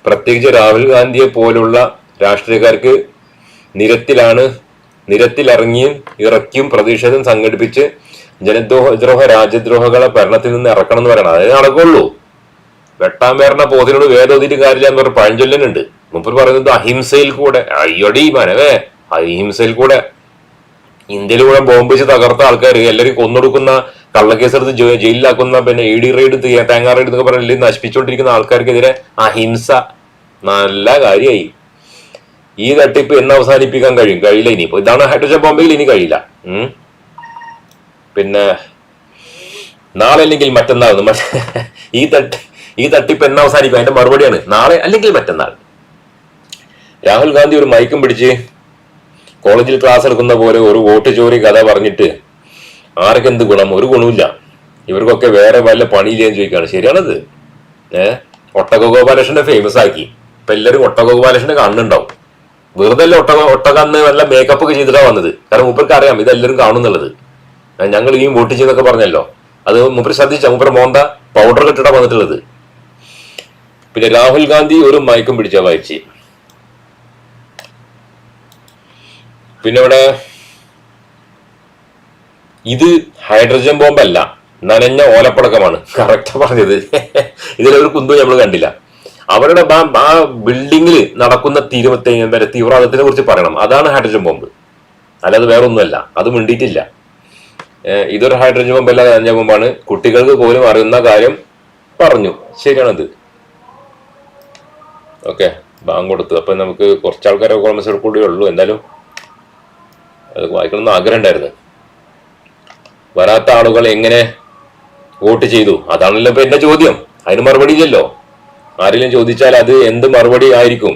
പ്രത്യേകിച്ച് രാഹുൽ ഗാന്ധിയെ പോലുള്ള രാഷ്ട്രീയക്കാർക്ക് ഇറക്കിയും പ്രതിഷേധം സംഘടിപ്പിച്ച് ജനദ്രോഹ രാജ്യദ്രോഹങ്ങളെ ഭരണത്തിൽ നിന്ന് ഇറക്കണം എന്ന് പറയണം. അതേ നടക്കുള്ളൂ. വെട്ടാൻ പേരണ പോതിനോട് വേദോതിട്ട് കാര്യമില്ല എന്ന് പറഞ്ഞ പഴഞ്ചൊല്ലുന്നുണ്ട്. മുമ്പ് പറയുന്നത് അഹിംസയിൽ കൂടെ, അയ്യടി മനവേ, അഹിംസയിൽ കൂടെ. ഇന്ത്യയിലൂടെ ബോംബ് വെച്ച് തകർത്ത ആൾക്കാർ, എല്ലാവരും കൊന്നൊടുക്കുന്ന, കള്ളക്കേസെടുത്ത് ജയിലിലാക്കുന്ന, പിന്നെ ED റെയ്ഡ്, തേങ്ങ റെയ്ഡ് എന്നൊക്കെ പറഞ്ഞ എല്ലാം നശിപ്പിച്ചുകൊണ്ടിരിക്കുന്ന ആൾക്കാർക്കെതിരെ അഹിംസ. നല്ല കാര്യമായി. ഈ തട്ടിപ്പ് എന്ന് അവസാനിപ്പിക്കാൻ കഴിയില്ല. ഇനിയിപ്പോ ഇതാണ് ഹൈഡ്രജൻ ബോംബെയിൽ ഇനി കഴിയില്ല. പിന്നെ നാളെ അല്ലെങ്കിൽ മറ്റന്നാൾ ഈ തട്ടിപ്പ് എന്ന് അവസാനിക്കും? അതിന്റെ മറുപടിയാണ് നാളെ അല്ലെങ്കിൽ മറ്റന്നാൾ. രാഹുൽ ഗാന്ധി ഒരു മൈക്കും പിടിച്ച് കോളേജിൽ ക്ലാസ് എടുക്കുന്ന പോലെ ഒരു വോട്ട് ചോരി കഥ പറഞ്ഞിട്ട് ആർക്കെന്ത് ഗുണം? ഒരു ഗുണമില്ല. ഇവർക്കൊക്കെ വേറെ വല്ല പണിയില്ലേന്ന് ചോദിക്കുകയാണ്. ശരിയാണത്. ഒട്ടകഗോപാലകൃഷ്ണനെ ഫേമസ് ആക്കി. ഇപ്പൊ എല്ലാവരും ഒട്ടകഗോപാലകൃഷ്ണനെ കാണുന്നുണ്ടാവും. വെറുതെ അല്ല ഒട്ടകന്ന് വല്ല മേക്കപ്പ് ഒക്കെ ചെയ്തിട്ടാണ് വന്നത്. കാരണം മൂപ്പർക്ക് അറിയാം ഇതെല്ലാവരും കാണുന്നുള്ളത്. ഞങ്ങൾ ഈ വോട്ട് ചെയ്യുന്നൊക്കെ പറഞ്ഞല്ലോ, അത് മൂപ്പര് ശ്രദ്ധിച്ച. മൂപ്പര് മോന്ത പൗഡർ ഇട്ടിട്ടാണ് വന്നിട്ടുള്ളത്. പിന്നെ രാഹുൽ ഗാന്ധി ഒരു മയക്കും പിടിച്ച വായിച്ച്. പിന്നെ ഇവിടെ ഇത് ഹൈഡ്രജൻ ബോംബല്ല, നനഞ്ഞ ഓലപ്പടക്കമാണ്. കറക്റ്റാ പറഞ്ഞത്. ഇതിലൊരു കുന്തും നമ്മൾ കണ്ടില്ല. അവരുടെ ആ ബിൽഡിങ്ങിൽ നടക്കുന്ന തീവ്രവാദത്തിനെ കുറിച്ച് പറയണം. അതാണ് ഹൈഡ്രജൻ ബോംബ്, അല്ലാതെ വേറെ ഒന്നുമല്ല. അത് മിണ്ടിയിട്ടില്ല. ഇതൊരു ഹൈഡ്രജൻ ബോംബല്ല, നനഞ്ഞ ബോംബാണ്. കുട്ടികൾക്ക് പോലും അറിയുന്ന കാര്യം പറഞ്ഞു. ശരിയാണത്. ഓക്കെ, ബാങ്ക് കൊടുത്തു. അപ്പൊ നമുക്ക് കുറച്ച് ആൾക്കാരെ കോൺഗ്രസ് കൂടെ ഉള്ളൂ. എന്തായാലും അത് വായിക്കണമെന്ന് ആഗ്രഹം ഉണ്ടായിരുന്നു. വരാത്ത ആളുകൾ എങ്ങനെ വോട്ട് ചെയ്തു? അതാണല്ലോ ഇപ്പൊ എന്റെ ചോദ്യം. അതിന് മറുപടി ഇല്ലല്ലോ. ആരെങ്കിലും ചോദിച്ചാൽ അത് എന്ത് മറുപടി ആയിരിക്കും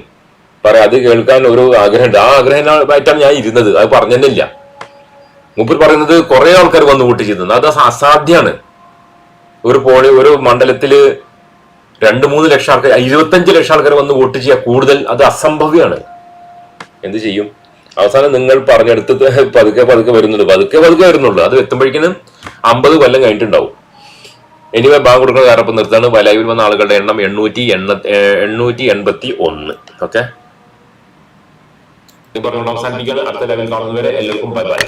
പറയാം. അത് കേൾക്കാൻ ഒരു ആഗ്രഹമുണ്ട്. ആ ആഗ്രഹമായിട്ടാണ് ഞാൻ ഇരുന്നത്. അത് പറഞ്ഞില്ല. മുമ്പിൽ പറയുന്നത് കുറെ ആൾക്കാർ വന്ന് വോട്ട് ചെയ്തത്. അത് അസാധ്യമാണ്. ഒരു മണ്ഡലത്തില് 2-3 ലക്ഷം ആൾക്കാർ, 25 ലക്ഷം ആൾക്കാർ വന്ന് വോട്ട് ചെയ്യുക കൂടുതൽ, അത് അസംഭവ്യമാണ്. എന്ത് ചെയ്യും? അവസാനം നിങ്ങൾ പറഞ്ഞെടുത്ത് പതുക്കെ വരുന്നുള്ളൂ. പതുക്കെ വരുന്നുള്ളൂ. അത് എത്തുമ്പോഴേക്കും 50 കൊല്ലം കഴിഞ്ഞിട്ടുണ്ടാവും. എനിവേ ബാങ്ക് കൊടുക്കുന്ന കാരണം നിർത്താണ്. ലൈവിൽ വന്ന ആളുകളുടെ എണ്ണം 881. ഓക്കെ, പറഞ്ഞുകൊണ്ട് അവസാനിപ്പിക്കുകയാണ്. അടുത്ത ലൈവിൽ കാണുന്നവരെ എല്ലാവർക്കും ബൈ ബൈ.